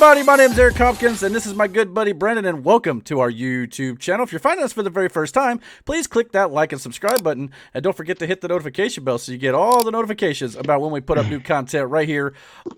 everybody, my name is Eric Hopkins, and this is my good buddy Brendan, and welcome to our YouTube channel. If you're finding us for the very first time, please click that like and subscribe button, and don't forget to hit the notification bell so you get all the notifications about when we put up new content right here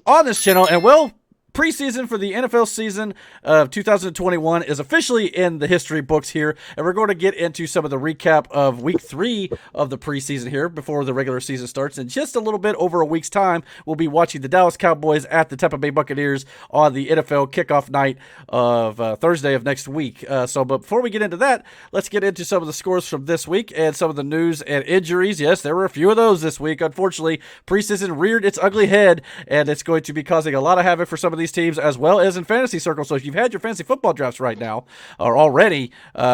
on this channel. And well, preseason for the NFL season of 2021 is officially in the history books here, and we're going to get into some of the recap of week 3 of the preseason here before the regular season starts. In just a little bit over a week's time, we'll be watching the Dallas Cowboys at the Tampa Bay Buccaneers on the NFL kickoff night of Thursday of next week. But before we get into that, let's get into some of the scores from this week and some of the news and injuries. Yes, there were a few of those this week. Unfortunately, preseason reared its ugly head, and it's going to be causing a lot of havoc for some of these teams as well as in fantasy circles. So if you've had your fantasy football drafts right now or already,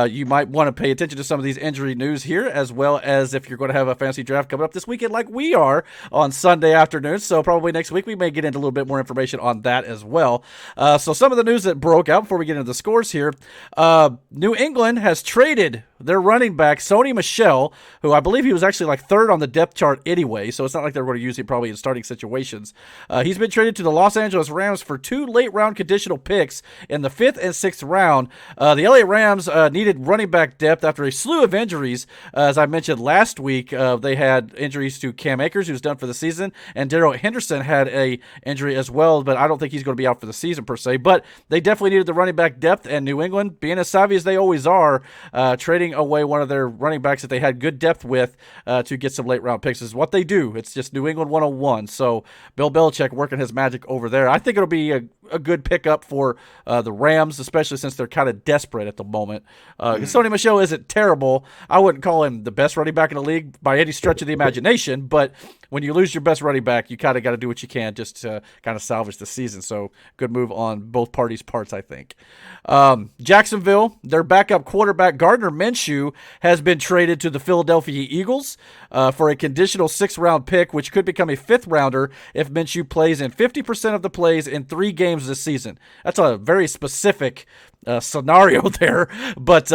you might want to pay attention to some of these injury news here, as well as if you're going to have a fantasy draft coming up this weekend like we are on Sunday afternoon. So probably next week we may get into a little bit more information on that as well. So some of the news that broke out before we get into the scores here. New England has traded their running back, Sony Michel, who I believe he was actually like third on the depth chart anyway, so it's not like they're going to use him probably in starting situations. He's been traded to the Los Angeles Rams for 2 late-round conditional picks in the 5th and 6th round. The LA Rams needed running back depth after a slew of injuries. As I mentioned last week, they had injuries to Cam Akers, who's done for the season, and Darrell Henderson had a injury as well, but I don't think he's going to be out for the season per se. But they definitely needed the running back depth, and New England, being as savvy as they always are, trading away one of their running backs that they had good depth with to get some late round picks is what they do. It's just New England 101. So Bill Belichick working his magic over there. I think it'll be a good pickup for the Rams, especially since they're kind of desperate at the moment. Sony Michel isn't terrible. I wouldn't call him the best running back in the league by any stretch of the imagination, but when you lose your best running back, you kind of got to do what you can just to kind of salvage the season. So good move on both parties' parts, I think. Jacksonville, their backup quarterback Gardner Minshew has been traded to the Philadelphia Eagles for a conditional 6th-round pick, which could become a 5th-rounder if Minshew plays in 50% of the plays in 3 games this season. That's a very specific scenario there, but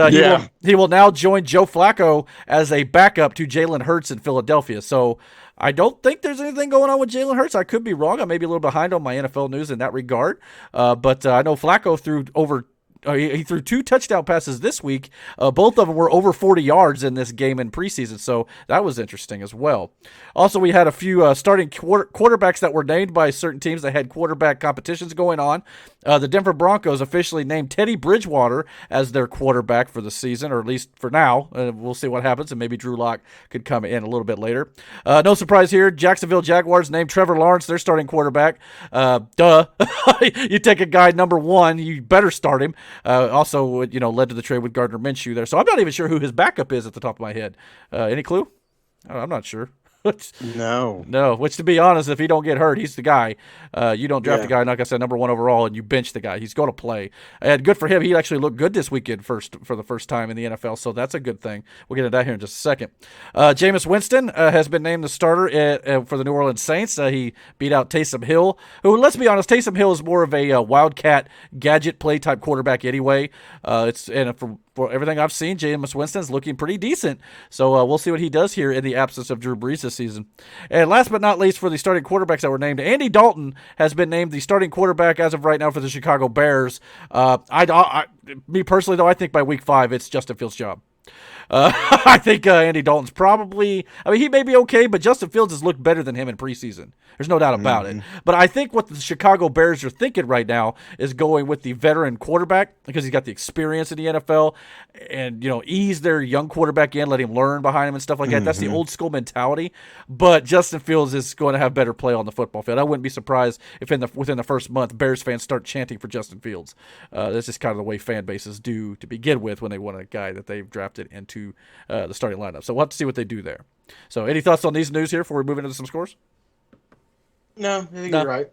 he will now join Joe Flacco as a backup to Jalen Hurts in Philadelphia. So I don't think there's anything going on with Jalen Hurts. I could be wrong. I may be a little behind on my NFL news in that regard, but I know Flacco he threw 2 touchdown passes this week. Both of them were over 40 yards in this game in preseason, so that was interesting as well. Also, we had a few starting quarterbacks that were named by certain teams that had quarterback competitions going on. The Denver Broncos officially named Teddy Bridgewater as their quarterback for the season, or at least for now. We'll see what happens, and maybe Drew Lock could come in a little bit later. No surprise here, Jacksonville Jaguars named Trevor Lawrence their starting quarterback. You take a guy number 1, you better start him. Also, led to the trade with Gardner Minshew there. So I'm not even sure who his backup is at the top of my head. Any clue? I'm not sure. No. Which, to be honest, if he don't get hurt, he's the guy. You don't draft a guy, like I said, number 1 overall, and you bench the guy. He's going to play. And good for him. He actually looked good this weekend for the first time in the NFL, so that's a good thing. We'll get into that here in just a second. Jameis Winston has been named the starter for the New Orleans Saints. He beat out Taysom Hill, who, let's be honest, Taysom Hill is more of a wildcat gadget play type quarterback anyway. For everything I've seen, Jameis Winston's looking pretty decent. So we'll see what he does here in the absence of Drew Brees this season. And last but not least, for the starting quarterbacks that were named, Andy Dalton has been named the starting quarterback as of right now for the Chicago Bears. Me personally, though, I think by week 5, it's Justin Fields' job. I think Andy Dalton's probably, he may be okay, but Justin Fields has looked better than him in preseason. There's no doubt about it. But I think what the Chicago Bears are thinking right now is going with the veteran quarterback because he's got the experience in the NFL and, ease their young quarterback in, let him learn behind him and stuff like that. That's the old school mentality. But Justin Fields is going to have better play on the football field. I wouldn't be surprised if within the first month, Bears fans start chanting for Justin Fields. That's just kind of the way fan bases do to begin with when they want a guy that they've drafted into the starting lineup. So we'll have to see what they do there. So any thoughts on these news here before we move into some scores? No, I think you're right.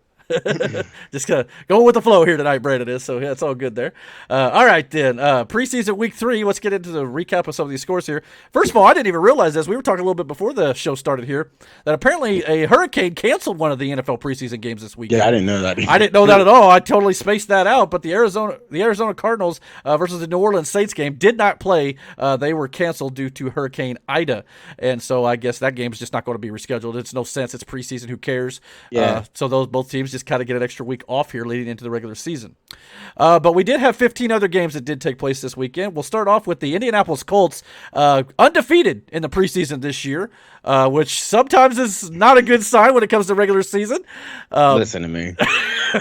Just going with the flow here tonight, Brandon is. So yeah, it's all good there. All right, then. Preseason week 3. Let's get into the recap of some of these scores here. First of all, I didn't even realize this. We were talking a little bit before the show started here that apparently a hurricane canceled one of the NFL preseason games this weekend. Yeah, I didn't know that either. I didn't know that at all. I totally spaced that out. But the Arizona Cardinals versus the New Orleans Saints game did not play. They were canceled due to Hurricane Ida, and so I guess that game is just not going to be rescheduled. It's no sense. It's preseason. Who cares? Yeah. So both teams just kind of get an extra week off here leading into the regular season. But we did have 15 other games that did take place this weekend. We'll start off with the Indianapolis Colts, undefeated in the preseason this year, which sometimes is not a good sign when it comes to regular season. Listen to me.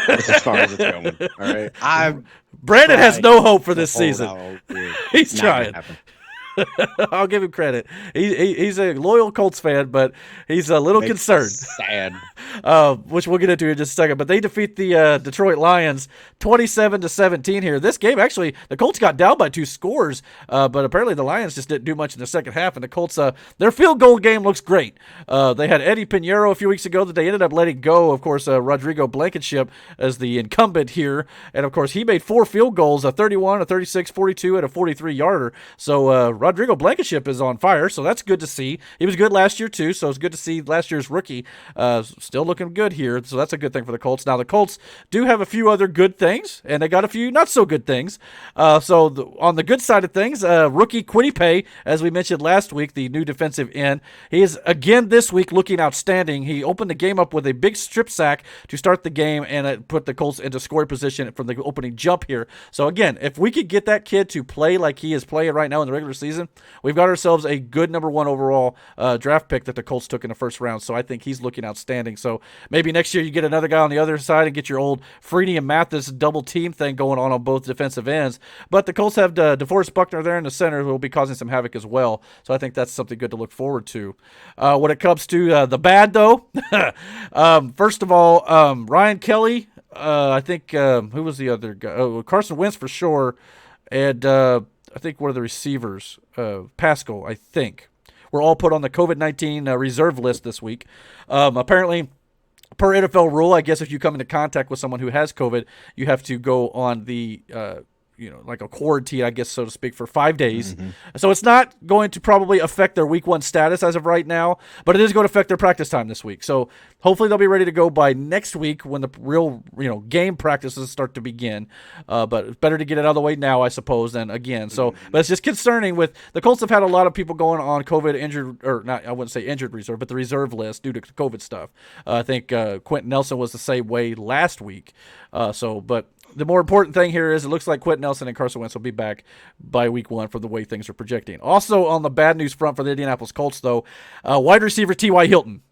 That's as far as it's going. All right. Brandon has no hope for this season. He's trying. I'll give him credit. He's a loyal Colts fan, but he's a little concerned. Sad. Which we'll get into in just a second. But they defeat the Detroit Lions 27-17 here. This game, actually, the Colts got down by 2 scores, but apparently the Lions just didn't do much in the second half. And the Colts, their field goal game looks great. They had Eddie Pinheiro a few weeks ago that they ended up letting go. Of course, Rodrigo Blankenship as the incumbent here. And, of course, he made 4 field goals, a 31, a 36, 42, and a 43-yarder. So Rodrigo Blankenship is on fire, so that's good to see. He was good last year, too, so it's good to see last year's rookie still looking good here. So that's a good thing for the Colts. Now, the Colts do have a few other good things, and they got a few not-so-good things. On the good side of things, rookie Kwity Paye, as we mentioned last week, the new defensive end, he is, again this week, looking outstanding. He opened the game up with a big strip sack to start the game, and it put the Colts into scoring position from the opening jump here. So, again, if we could get that kid to play like he is playing right now in the regular season, we've got ourselves a good number 1 overall draft pick that the Colts took in the first round. So I think he's looking outstanding. So maybe next year you get another guy on the other side and get your old Freeney and Mathis double team thing going on both defensive ends. But the Colts have DeForest Buckner there in the center who will be causing some havoc as well. So I think that's something good to look forward to. When it comes to the bad, though, first of all, Ryan Kelly, I think, who was the other guy? Oh, Carson Wentz for sure. And I think one of the receivers, Pascal, I think, were all put on the COVID-19 reserve list this week. Apparently, per NFL rule, I guess if you come into contact with someone who has COVID, you have to go on the like a quarantine, I guess, so to speak, for 5 days. Mm-hmm. So it's not going to probably affect their week 1 status as of right now, but it is going to affect their practice time this week. So hopefully they'll be ready to go by next week when the real, game practices start to begin. But it's better to get it out of the way now, I suppose, than again. So, but it's just concerning with the Colts have had a lot of people going on COVID injured, or not, I wouldn't say injured reserve, but the reserve list due to COVID stuff. I think Quentin Nelson was the same way last week. But the more important thing here is it looks like Quentin Nelson and Carson Wentz will be back by week 1 for the way things are projecting. Also on the bad news front for the Indianapolis Colts, though, wide receiver T.Y. Hilton.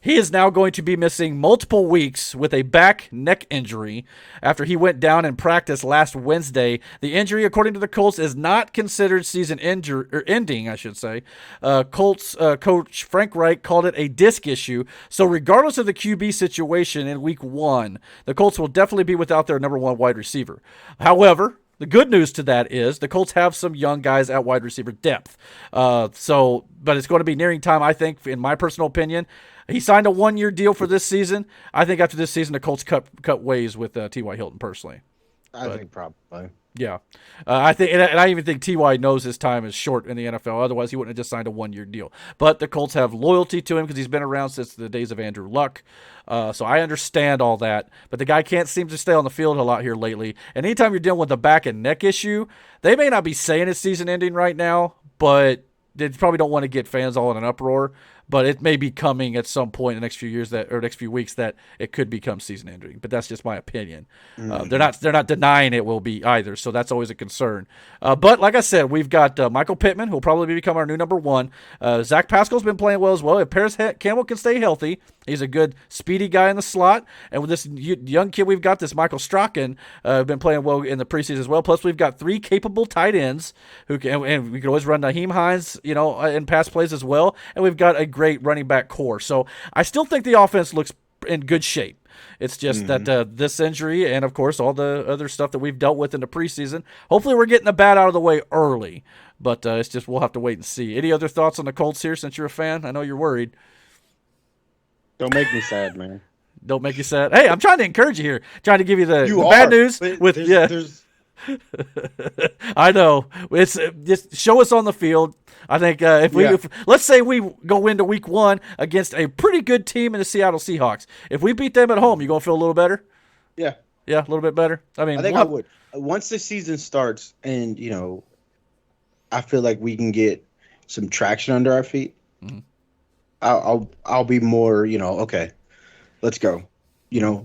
He is now going to be missing multiple weeks with a back neck injury after he went down in practice last Wednesday. The injury, according to the Colts, is not considered season ending, I should say. Colts coach Frank Reich called it a disc issue. So regardless of the QB situation in week 1, the Colts will definitely be without their number 1 wide receiver. However, the good news to that is the Colts have some young guys at wide receiver depth. But it's going to be nearing time, I think, in my personal opinion. He signed a 1-year deal for this season. I think after this season, the Colts cut ways with T.Y. Hilton personally. I think probably. Yeah. I think, and I even think T.Y. knows his time is short in the NFL. Otherwise, he wouldn't have just signed a 1-year deal. But the Colts have loyalty to him because he's been around since the days of Andrew Luck. So I understand all that. But the guy can't seem to stay on the field a lot here lately. And anytime you're dealing with a back and neck issue, they may not be saying it's season ending right now, but they probably don't want to get fans all in an uproar. But it may be coming at some point in the next few years or next few weeks that it could become season ending. But that's just my opinion. Mm-hmm. They're not denying it will be either, so that's always a concern. But like I said, we've got Michael Pittman, who will probably become our new number 1. Zach Pascal's been playing well as well. If Paris Campbell can stay healthy, he's a good, speedy guy in the slot. And with this young kid we've got, this Michael Strachan, been playing well in the preseason as well. Plus, we've got 3 capable tight ends who can, and we can always run Naheem Hines, in pass plays as well. And we've got a great running back core. So I still think the offense looks in good shape. It's just that this injury and, of course, all the other stuff that we've dealt with in the preseason, hopefully we're getting the bad out of the way early. But it's just we'll have to wait and see. Any other thoughts on the Colts here since you're a fan? I know you're worried. Don't make me sad, man. Don't make you sad. Hey, I'm trying to encourage you here. Trying to give you the bad news. I know. It's just show us on the field. I think if let's say we go into week 1 against a pretty good team in the Seattle Seahawks. If we beat them at home, you gonna feel a little better? Yeah. Yeah, a little bit better. I think I would. Once the season starts and I feel like we can get some traction under our feet. Mm-hmm. I'll be more, okay, let's go.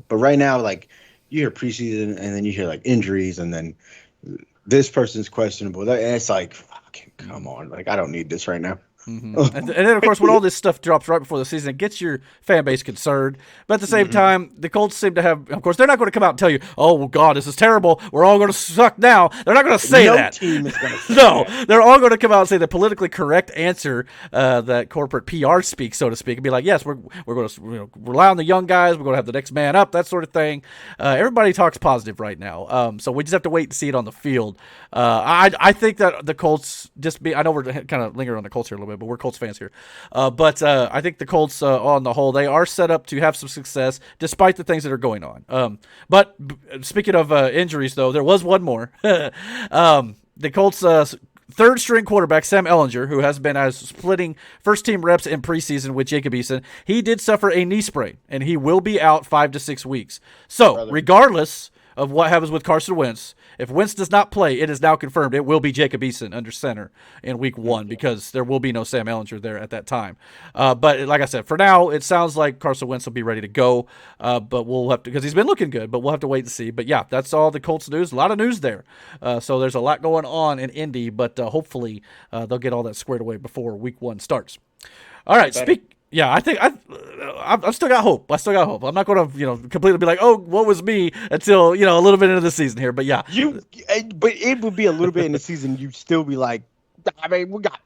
But right now, like, you hear preseason and then you hear like injuries and then this person's questionable. It's like, fucking come on. Like, I don't need this right now. Mm-hmm. And then, of course, when all this stuff drops right before the season, it gets your fan base concerned. But at the same time, the Colts seem to have, of course, they're not going to come out and tell you, oh, well, God, this is terrible. We're all going to suck now. They're not going to say that. No team is going to say No, that. they're all going to come out and say the politically correct answer that corporate PR speaks, so to speak, and be like, yes, we're going to rely on the young guys. We're going to have the next man up, that sort of thing. Everybody talks positive right now. So we just have to wait and see it on the field. I think that the Colts I know we're kind of lingering on the Colts here a little bit, but we're Colts fans here. But I think the Colts, on the whole, they are set up to have some success despite the things that are going on. But speaking of injuries, though, there was one more. The Colts' third-string quarterback, Sam Ehlinger, who has been splitting first-team reps in preseason with Jacob Eason, he did suffer a knee sprain, and he will be out 5 to 6 weeks. So, regardless of what happens with Carson Wentz, if Wentz does not play, it is now confirmed it will be Jacob Eason under center in week 1 because there will be no Sam Ehlinger there at that time. But like I said, for now, it sounds like Carson Wentz will be ready to go. But we'll have to, because he's been looking good, but we'll have to wait and see. But yeah, that's all the Colts news. A lot of news there. So there's a lot going on in Indy, but hopefully they'll get all that squared away before week 1 starts. All right, Yeah, I think I've still got hope. I'm not going to, completely be like, oh, what was me until, a little bit into the season here. But yeah, but it would be a little bit in the season. You'd still be like, I mean, we got.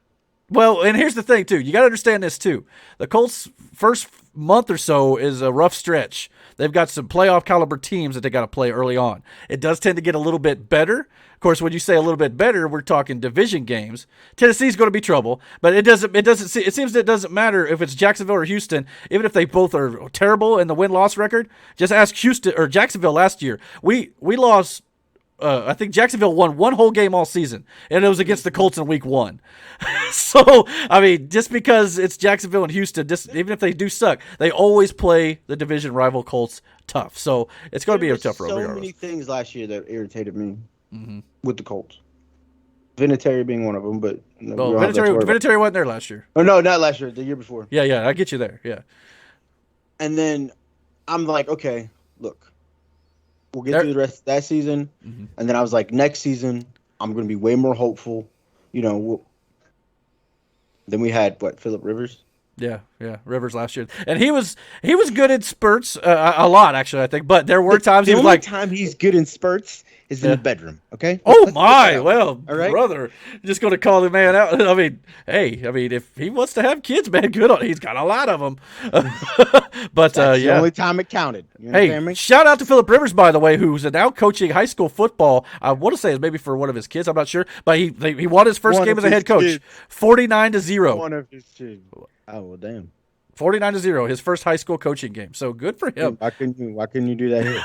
Well, and here's the thing too. You got to understand this too. The Colts' first month or so is a rough stretch. They've got some playoff caliber teams that they got to play early on. It does tend to get a little bit better. Of course, when you say a little bit better, we're talking division games. Tennessee's going to be trouble, but it seems that it doesn't matter if it's Jacksonville or Houston, even if they both are terrible in the win-loss record. Just ask Houston or Jacksonville last year. We lost. I think Jacksonville won one whole game all season, and it was against the Colts in week 1. So, I mean, just because it's Jacksonville and Houston, even if they do suck, they always play the division rival Colts tough. So, it's going to be a tough road. There were so many things last year that irritated me with the Colts. Vinatieri being one of them, but Vinatieri wasn't there last year. Oh, no, not last year, the year before. Yeah, I get you there, yeah. And then I'm like, okay, look. We'll get through the rest of that season. And then I was like, next season, I'm going to be way more hopeful. Then we had, Phillip Rivers? Yeah, Rivers last year. And he was good in spurts, a lot, actually, I think. But there were times he was like... The only time he's good in spurts is in the bedroom, okay? Oh, my! Well, all right? Brother, just going to call the man out. I mean, if he wants to have kids, man, good on him. He's got a lot of them. But, that's the only time it counted. You understand me? Shout out to Phillip Rivers, by the way, who's now coaching high school football. I want to say it's maybe for one of his kids. I'm not sure. But he won his first game as a head coach. 49-0. One of his kids. Oh, well, damn. 49-0, his first high school coaching game. So good for him. Why couldn't you do that here?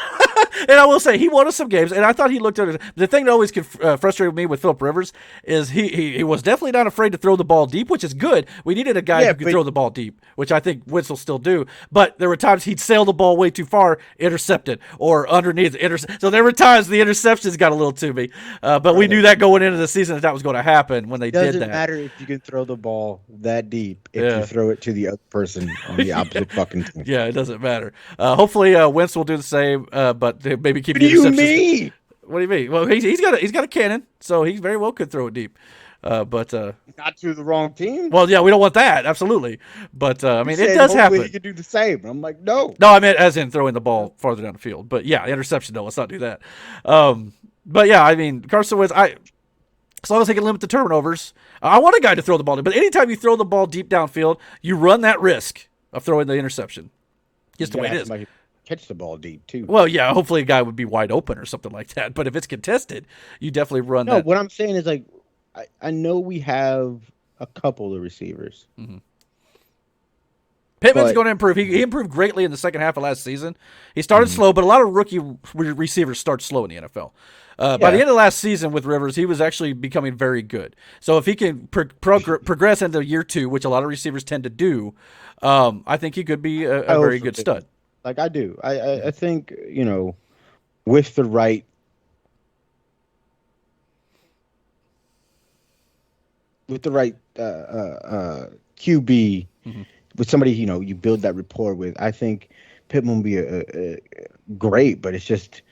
And I will say, he won us some games, and I thought he looked at it. The thing that always frustrated me with Phillip Rivers is he was definitely not afraid to throw the ball deep, which is good. We needed a guy who could throw the ball deep, which I think Wentz will still do. But there were times he'd sail the ball way too far, intercepted, or underneath. So there were times the interceptions got a little to me. But we knew that going into the season that was going to happen when they did that. It doesn't matter if you can throw the ball that deep if you throw it to the other person on the opposite fucking team. Yeah, it doesn't matter. Hopefully, Wentz will do the same, but maybe keep the interceptions. What do you mean? What do you mean? Well, he's got a cannon, so he very well could throw it deep. But not to the wrong team. Well, yeah, we don't want that, absolutely. But I mean, it does happen. He could do the same. I'm like, no. No, I meant as in throwing the ball farther down the field. But yeah, interception. No, let's not do that. But yeah, I mean, Carson Wentz. As long as they can limit the turnovers, I want a guy to throw the ball deep. But anytime you throw the ball deep downfield, you run that risk of throwing the interception. Just the way it is. Catch the ball deep too. Well, yeah, hopefully a guy would be wide open or something like that. But if it's contested, you definitely run that. No, what I'm saying is like, I know we have a couple of receivers. Pittman's going to improve. He improved greatly in the second half of last season. He started slow, but a lot of rookie receivers start slow in the NFL. By the end of last season with Rivers, he was actually becoming very good. So if he can progress into year 2, which a lot of receivers tend to do, I think he could be a very good stud. Like I do. I think, with the right QB, with somebody, you build that rapport with, I think Pittman will be a great, but it's just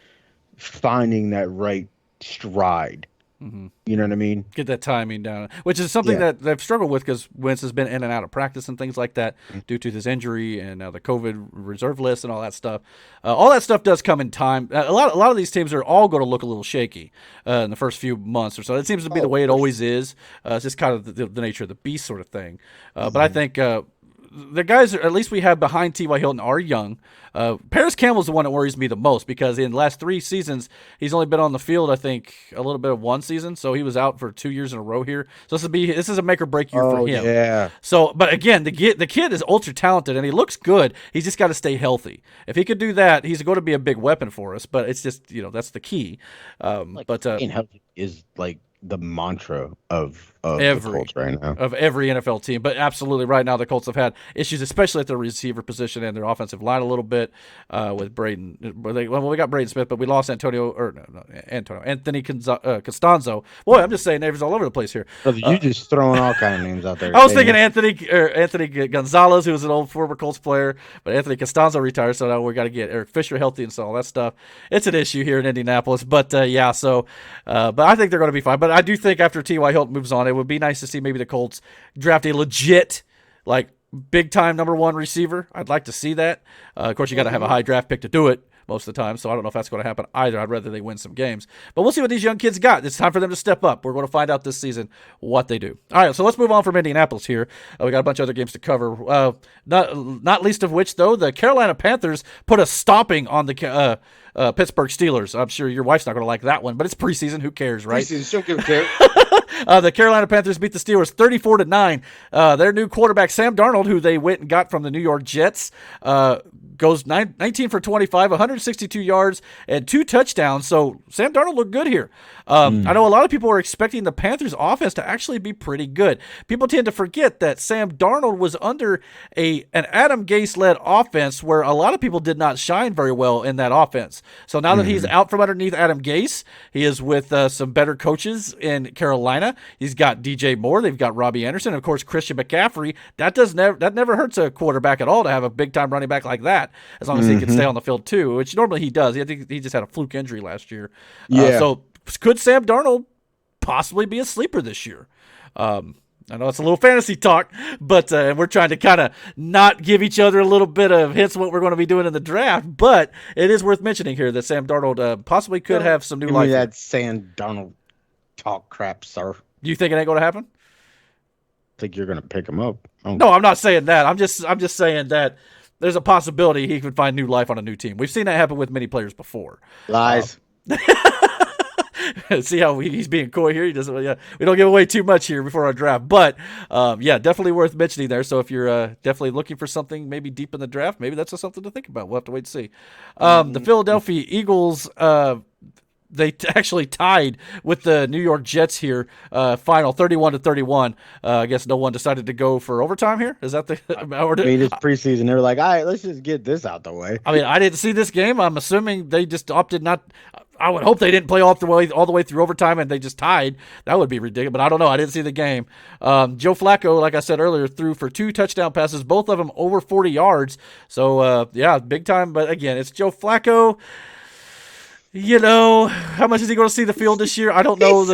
finding that right stride. Mm-hmm. You know what I mean? Get that timing down, which is something that they've struggled with because Wentz has been in and out of practice and things like that due to this injury and the COVID reserve list and all that stuff. All that stuff does come in time. A lot of these teams are all going to look a little shaky in the first few months or so. It seems to be the way it always is. It's just kind of the nature of the beast sort of thing. But I think the guys, at least we have behind T.Y. Hilton, are young. Paris Campbell's the one that worries me the most because in the last 3 seasons, he's only been on the field, I think, a little bit of 1 season. So he was out for 2 years in a row here. So this is a make or break year for him. Yeah. So, but again, the kid is ultra talented and he looks good. He's just got to stay healthy. If he could do that, he's going to be a big weapon for us. But it's just, that's the key. Staying healthy is like the mantra of the Colts right now. Of every NFL team. But absolutely right now the Colts have had issues, especially at the receiver position and their offensive line a little bit with Braden. We got Braden Smith, but we lost Anthony Costanzo. Boy, I'm just saying names all over the place here. You just throwing all kind of names out there. I was thinking Anthony Gonzalez, who was an old former Colts player, but Anthony Costanzo retired, so now we got to get Eric Fisher healthy and so all that stuff. It's an issue here in Indianapolis, but but I think they're going to be fine. But I do think after T.Y. Hilton moves on, it would be nice to see maybe the Colts draft a legit, like, big-time number 1 receiver. I'd like to see that. Of course, you got to have a high draft pick to do it most of the time, so I don't know if that's going to happen either. I'd rather they win some games. But we'll see what these young kids got. It's time for them to step up. We're going to find out this season what they do. All right, so let's move on from Indianapolis here. We got a bunch of other games to cover. Not least of which, though, the Carolina Panthers put a stomping on the Pittsburgh Steelers. I'm sure your wife's not going to like that one, but it's preseason. Who cares, right? Preseason, she'll give a care. The Carolina Panthers beat the Steelers 34-9. Their new quarterback, Sam Darnold, who they went and got from the New York Jets, goes 19 for 25, 162 yards, and 2 touchdowns. So Sam Darnold looked good here. I know a lot of people are expecting the Panthers offense to actually be pretty good. People tend to forget that Sam Darnold was under an Adam Gase-led offense where a lot of people did not shine very well in that offense. So now that he's out from underneath Adam Gase, he is with some better coaches in Carolina. He's got DJ Moore. They've got Robbie Anderson. And of course, Christian McCaffrey. That never hurts a quarterback at all to have a big-time running back like that, as long as he can stay on the field too, which normally he does. I think he just had a fluke injury last year. So could Sam Darnold possibly be a sleeper this year? I know it's a little fantasy talk, but we're trying to kind of not give each other a little bit of hints what we're going to be doing in the draft. But it is worth mentioning here that Sam Darnold possibly could have some new life. That Sam Darnold talk crap, sir. You think it ain't going to happen? I think you're going to pick him up. No, I'm not saying that. I'm just saying that there's a possibility he could find new life on a new team. We've seen that happen with many players before. Lies. See how he's being coy here. He doesn't. We don't give away too much here before our draft, but definitely worth mentioning there. So if you're definitely looking for something maybe deep in the draft, maybe that's something to think about. We'll have to wait and see. The Philadelphia Eagles. They actually tied with the New York Jets here, final 31-31. I guess no one decided to go for overtime here. Is that the? It's preseason. They were like, all right, let's just get this out the way. I mean, I didn't see this game. I'm assuming they just opted not. I would hope they didn't play all the way through overtime and they just tied. That would be ridiculous. But I don't know. I didn't see the game. Joe Flacco, like I said earlier, threw for 2 touchdown passes, both of them over 40 yards. So big time. But again, it's Joe Flacco. How much is he going to see the field this year? I don't know.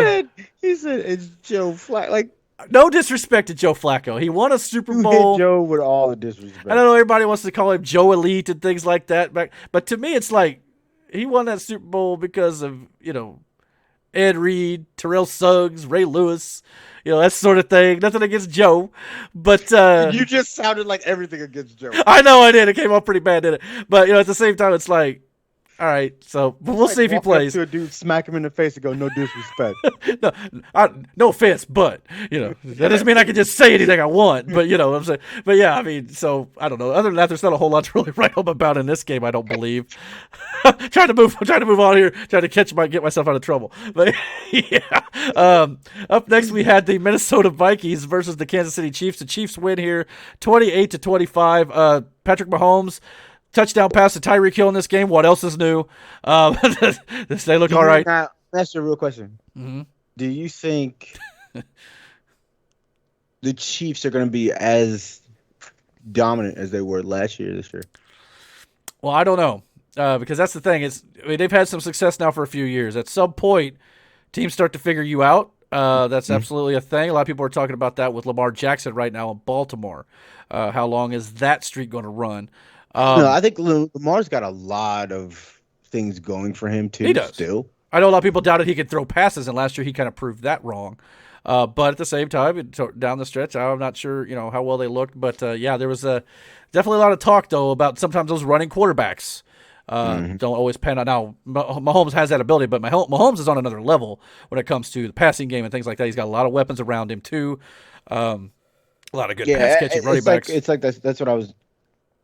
He said it's Joe Flacco. Like, no disrespect to Joe Flacco. He won a Super Bowl. Hit Joe with all the disrespect. I don't know. Everybody wants to call him Joe Elite and things like that. But to me, it's like he won that Super Bowl because of, Ed Reed, Terrell Suggs, Ray Lewis, that sort of thing. Nothing against Joe. But you just sounded like everything against Joe. I know I did. It came off pretty bad, didn't it? But, at the same time, it's like, all right, so we'll see if he plays. To a dude, smack him in the face, and go, "No disrespect." No offense, but that doesn't mean I can just say anything I want. But what I'm saying. But yeah, I mean, so I don't know. Other than that, there's not a whole lot to really write home about in this game. I don't believe. trying to move on here, trying to get myself out of trouble. But yeah. Up next, we had the Minnesota Vikings versus the Kansas City Chiefs. The Chiefs win here, 28-25. Patrick Mahomes. Touchdown pass to Tyreek Hill in this game. What else is new? They look all right. Now, that's a real question. Mm-hmm. Do you think the Chiefs are going to be as dominant as they were this year? Well, I don't know because that's the thing. They've had some success now for a few years. At some point, teams start to figure you out. That's absolutely a thing. A lot of people are talking about that with Lamar Jackson right now in Baltimore. How long is that streak going to run? No, I think Lamar's got a lot of things going for him He too. does. Still, I know a lot of people doubted he could throw passes, and last year he kind of proved that wrong. But at the same time, down the stretch, I'm not sure how well they looked. But yeah, there was definitely a lot of talk though about sometimes those running quarterbacks don't always pan out. Now Mahomes has that ability, but Mahomes is on another level when it comes to the passing game and things like that. He's got a lot of weapons around him too. A lot of good pass catching running backs. It's like that's what I was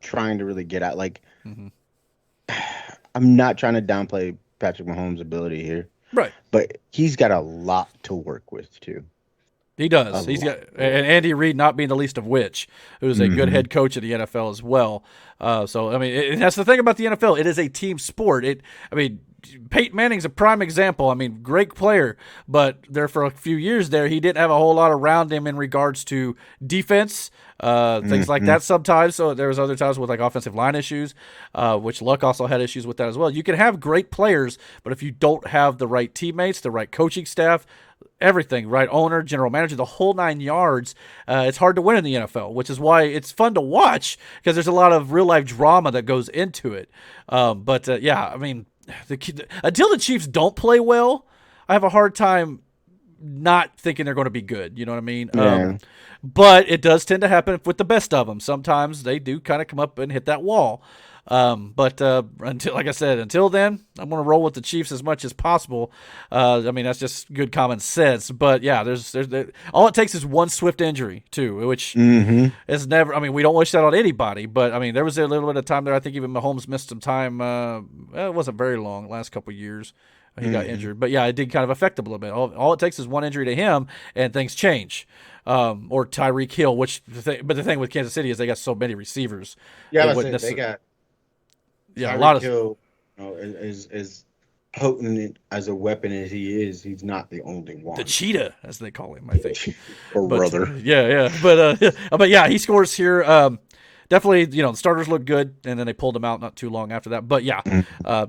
trying to really get at. Like, I'm not trying to downplay Patrick Mahomes' ability here, right? But he's got a lot to work with too. He does. He's got, and Andy Reid not being the least of which, who's a good head coach of the NFL as well. So I mean, that's the thing about the NFL. It is a team sport. Peyton Manning's a prime example. I mean, great player, but there for a few years there, he didn't have a whole lot around him in regards to defense, things like that sometimes. So there was other times with like offensive line issues, which Luck also had issues with that as well. You can have great players, but if you don't have the right teammates, the right coaching staff, everything, right, owner, general manager, the whole 9 yards, it's hard to win in the NFL, which is why it's fun to watch because there's a lot of real life drama that goes into it. Yeah, I mean, until the Chiefs don't play well, I have a hard time not thinking they're going to be good. You know what I mean? Yeah. But it does tend to happen with the best of them. Sometimes they do kind of come up and hit that wall. Until, like I said, until then, I'm going to roll with the Chiefs as much as possible. I mean, that's just good common sense. But yeah, there's all it takes is one swift injury too, which is never. I mean, we don't wish that on anybody. But I mean, there was a little bit of time there. I think even Mahomes missed some time. It wasn't very long. Last couple of years, he got injured. But yeah, it did kind of affect him a little bit. All it takes is one injury to him, and things change. Or Tyreek Hill, but the thing with Kansas City is they got so many receivers. Yeah, they got. Yeah, Tyreek a lot of Hill, as potent as a weapon as he is, he's not the only one. The cheetah, as they call him, I think. Brother. Yeah. But yeah, he scores here. Definitely, the starters look good, and then they pulled him out not too long after that. But yeah,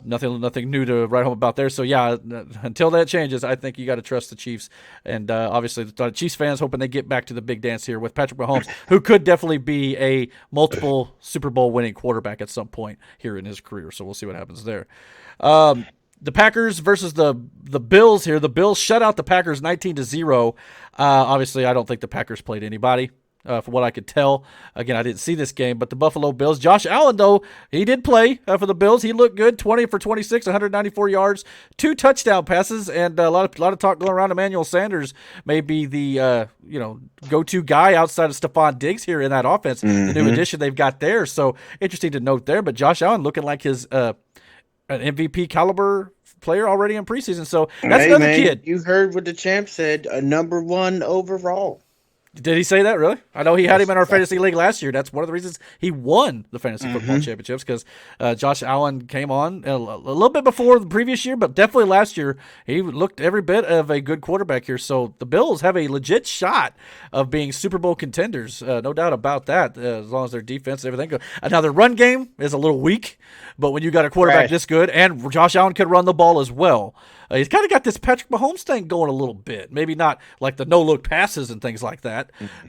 nothing new to write home about there. So yeah, until that changes, I think you got to trust the Chiefs, and obviously the Chiefs fans hoping they get back to the big dance here with Patrick Mahomes, who could definitely be a multiple Super Bowl winning quarterback at some point here in his career. So we'll see what happens there. The Packers versus the Bills here. The Bills shut out the Packers 19-0. Obviously, I don't think the Packers played anybody. From what I could tell. Again, I didn't see this game, but the Buffalo Bills, Josh Allen, though, he did play for the Bills. He looked good, 20 for 26, 194 yards, 2 touchdown passes, and a lot of talk going around. Emmanuel Sanders may be the go-to guy outside of Stephon Diggs here in that offense. The new addition they've got there, so interesting to note there. But Josh Allen looking like his an MVP caliber player already in preseason. So that's another kid. You heard what the champ said, a number 1 overall. Did he say that, really? I know he had him in our fantasy league last year. That's one of the reasons he won the fantasy football championships, because Josh Allen came on a little bit before the previous year, but definitely last year he looked every bit of a good quarterback here. So the Bills have a legit shot of being Super Bowl contenders, no doubt about that, as long as their defense and everything goes. Now, their run game is a little weak, but when you got a quarterback this good, and Josh Allen can run the ball as well, he's kind of got this Patrick Mahomes thing going a little bit. Maybe not like the no-look passes and things like that.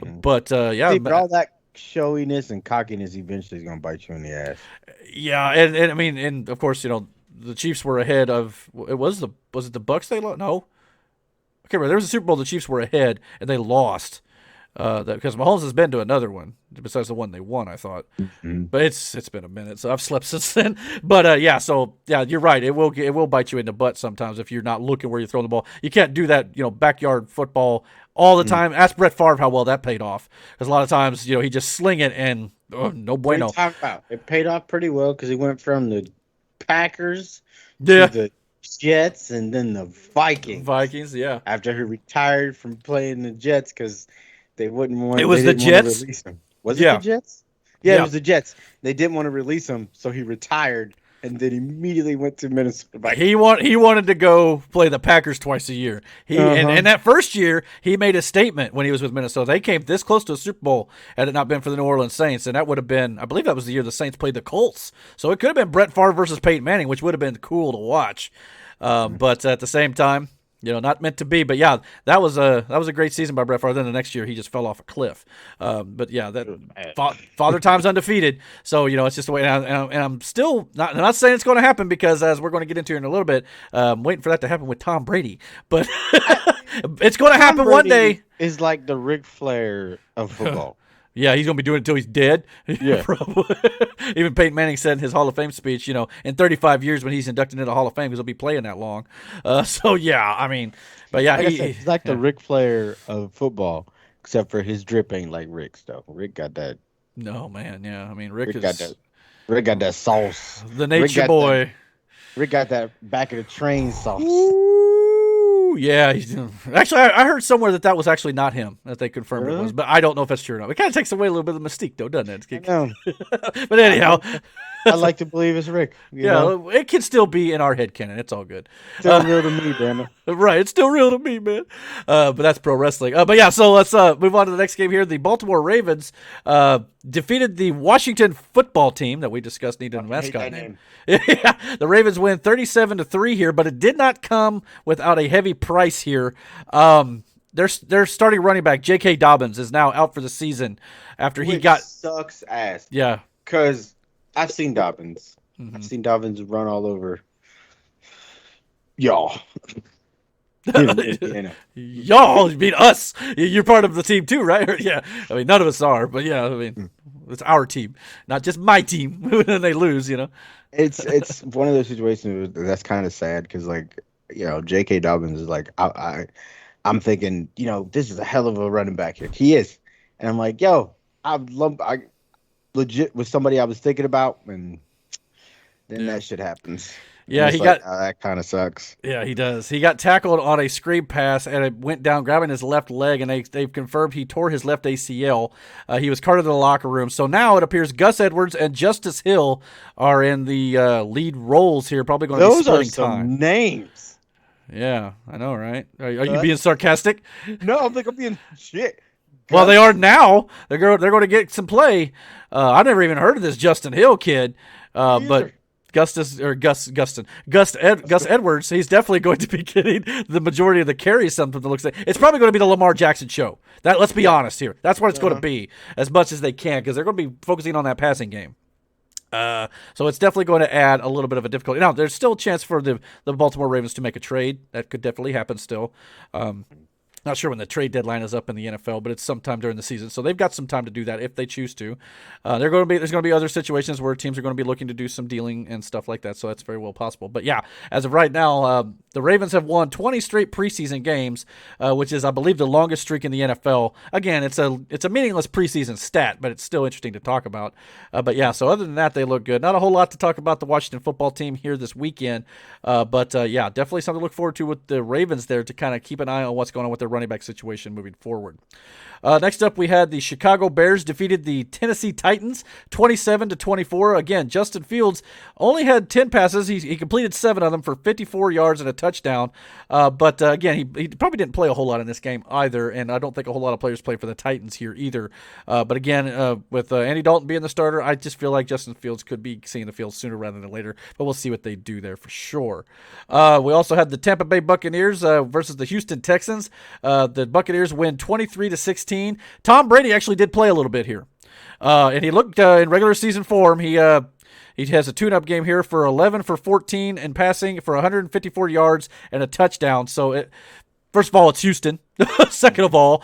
But, yeah. See, but all that showiness and cockiness eventually is going to bite you in the ass. Yeah, and I mean, and of course, the Chiefs were ahead of – was it the Bucs they lost? No. I can't remember. There was a Super Bowl the Chiefs were ahead, and they lost. Because Mahomes has been to another one besides the one they won, I thought. But it's been a minute, so I've slept since then. But yeah, so yeah, you're right. It will bite you in the butt sometimes if you're not looking where you're throwing the ball. You can't do that, backyard football all the time. Ask Brett Favre how well that paid off, because a lot of times, he just sling it and no bueno. It paid off pretty well because he went from the Packers to the Jets and then the Vikings. Vikings, yeah. After he retired from playing the Jets because they wouldn't want. It was the Jets. Release him. Was it the Jets? Yeah, it was the Jets. They didn't want to release him, so he retired and then immediately went to Minnesota. He wanted to go play the Packers twice a year. And that first year, he made a statement when he was with Minnesota. They came this close to a Super Bowl had it not been for the New Orleans Saints, and that would have been, I believe that was the year the Saints played the Colts. So it could have been Brett Favre versus Peyton Manning, which would have been cool to watch. But at the same time, not meant to be. But yeah, that was a great season by Brett Favre. Then the next year he just fell off a cliff. But yeah, Father Time's undefeated. So it's just the way. And I'm still not saying it's going to happen, because as we're going to get into in a little bit, I'm waiting for that to happen with Tom Brady. But it's going to happen one day. Is like the Ric Flair of football. Yeah, he's going to be doing it until he's dead. Yeah. Even Peyton Manning said in his Hall of Fame speech, in 35 years when he's inducted into the Hall of Fame, because he'll be playing that long. So, yeah, I mean, but yeah. He's like the Ric Flair of football, except for his drip ain't like Rick's, though. Rick got that. No, man, yeah. I mean, Rick got that sauce. The nature boy. Rick got that back of the train sauce. Yeah, actually, I heard somewhere that was actually not him, that they confirmed it was, but I don't know if that's true or not. It kind of takes away a little bit of the mystique, though, doesn't it? I know. But anyhow, I like to believe it's Rick. It can still be in our head canon. It's all good. Still real to me, damn it. Right, it's still real to me, man. But that's pro wrestling. But yeah, so let's move on to the next game here. The Baltimore Ravens defeated the Washington football team that we discussed needed a mascot name. Yeah, the Ravens win 37-3 here, but it did not come without a heavy price here. Their starting running back, J.K. Dobbins, is now out for the season after he got sucks ass. Yeah, because I've seen Dobbins. Mm-hmm. I've seen Dobbins run all over y'all. Y'all, you mean us? You're part of the team too, right? Yeah, I mean none of us are, but yeah, I mean it's our team, not just my team. When they lose, It's one of those situations that's kind of sad, because J.K. Dobbins is like I'm thinking this is a hell of a running back here. He is, and I'm like, I legit was somebody I was thinking about, and then that shit happens. Yeah, that kind of sucks. Yeah, he does. He got tackled on a screen pass, and it went down, grabbing his left leg, and they've confirmed he tore his left ACL. He was carted to the locker room. So now it appears Gus Edwards and Justice Hill are in the lead roles here, probably going to be splitting time. Those are some names. Yeah, I know, right? Are you being sarcastic? No, I'm being shit. Well, they are now. They're going to get some play. I never even heard of this Justin Hill kid, but Gus Edwards, he's definitely going to be getting the majority of the carries. Something that looks like it's probably going to be the Lamar Jackson show. Let's be honest here. That's what it's going to be, as much as they can, because they're going to be focusing on that passing game. So it's definitely going to add a little bit of a difficulty. Now, there's still a chance for the Baltimore Ravens to make a trade. That could definitely happen still. Not sure when the trade deadline is up in the NFL, but it's sometime during the season. So they've got some time to do that if they choose to. There's going to be other situations where teams are going to be looking to do some dealing and stuff like that. So that's very well possible. But yeah, as of right now, the Ravens have won 20 straight preseason games, which is, I believe, the longest streak in the NFL. Again, it's a meaningless preseason stat, but it's still interesting to talk about. But yeah, so other than that, they look good. Not a whole lot to talk about the Washington football team here this weekend. But yeah, definitely something to look forward to with the Ravens there, to kind of keep an eye on what's going on with their running back situation moving forward. Next up, we had the Chicago Bears defeated the Tennessee Titans 27-24. Again, Justin Fields only had 10 passes. He completed 7 of them for 54 yards and a touchdown. But again, he probably didn't play a whole lot in this game either, and I don't think a whole lot of players played for the Titans here either. But again, with Andy Dalton being the starter, I just feel like Justin Fields could be seeing the field sooner rather than later. But we'll see what they do there for sure. We also had the Tampa Bay Buccaneers versus the Houston Texans. The Buccaneers win 23-16. Tom Brady actually did play a little bit here. And he looked in regular season form. He has a tune-up game here for 11 for 14 and passing for 154 yards and a touchdown. So, first of all, it's Houston. Second of all,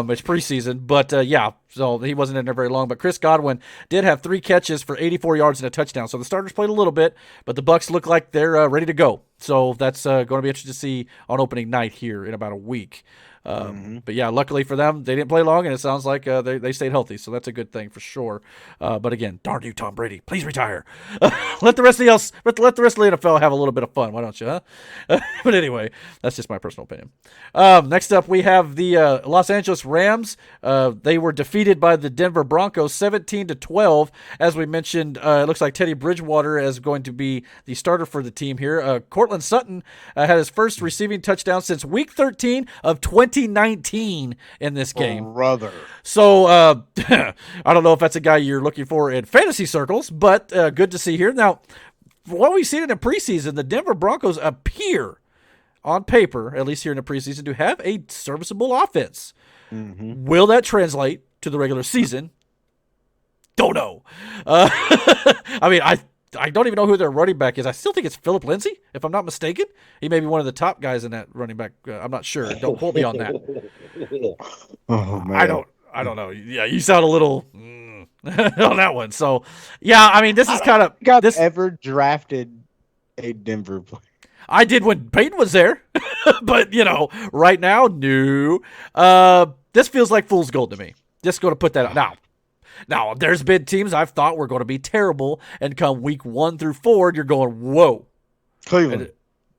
it's preseason. But, yeah, so he wasn't in there very long. But Chris Godwin did have 3 catches for 84 yards and a touchdown. So the starters played a little bit, but the Bucs look like they're ready to go. So that's going to be interesting to see on opening night here in about a week. But yeah, luckily for them, they didn't play long, and it sounds like they stayed healthy, so that's a good thing for sure. But again, darn you, Tom Brady, please retire. Let the rest of the NFL have a little bit of fun, why don't you? Huh? But anyway, that's just my personal opinion. Next up, we we have the Los Angeles Rams. They were defeated by the Denver Broncos 17-12. As we mentioned, it looks like Teddy Bridgewater is going to be the starter for the team here. Cortland Sutton had his first receiving touchdown since Week 13 of 2019 in this game. Brother. So I don't know if that's a guy you're looking for in fantasy circles, but good to see here. Now, what we've seen in the preseason, the Denver Broncos appear on paper, at least here in the preseason, to have a serviceable offense. Mm-hmm. Will that translate to the regular season? Don't know. I mean, I don't even know who their running back is. I still think it's Philip Lindsay, if I'm not mistaken. He may be one of the top guys in that running back. I'm not sure. Don't quote me on that. Oh, man. I don't know. Yeah, you sound a little on that one. So, yeah, I mean, this is kind of ever drafted a Denver player. I did when Peyton was there, but right now, no. This feels like fool's gold to me. Just going to put that out now. There's been teams I've thought were going to be terrible, and come week 1 through 4, you're going, whoa, Cleveland.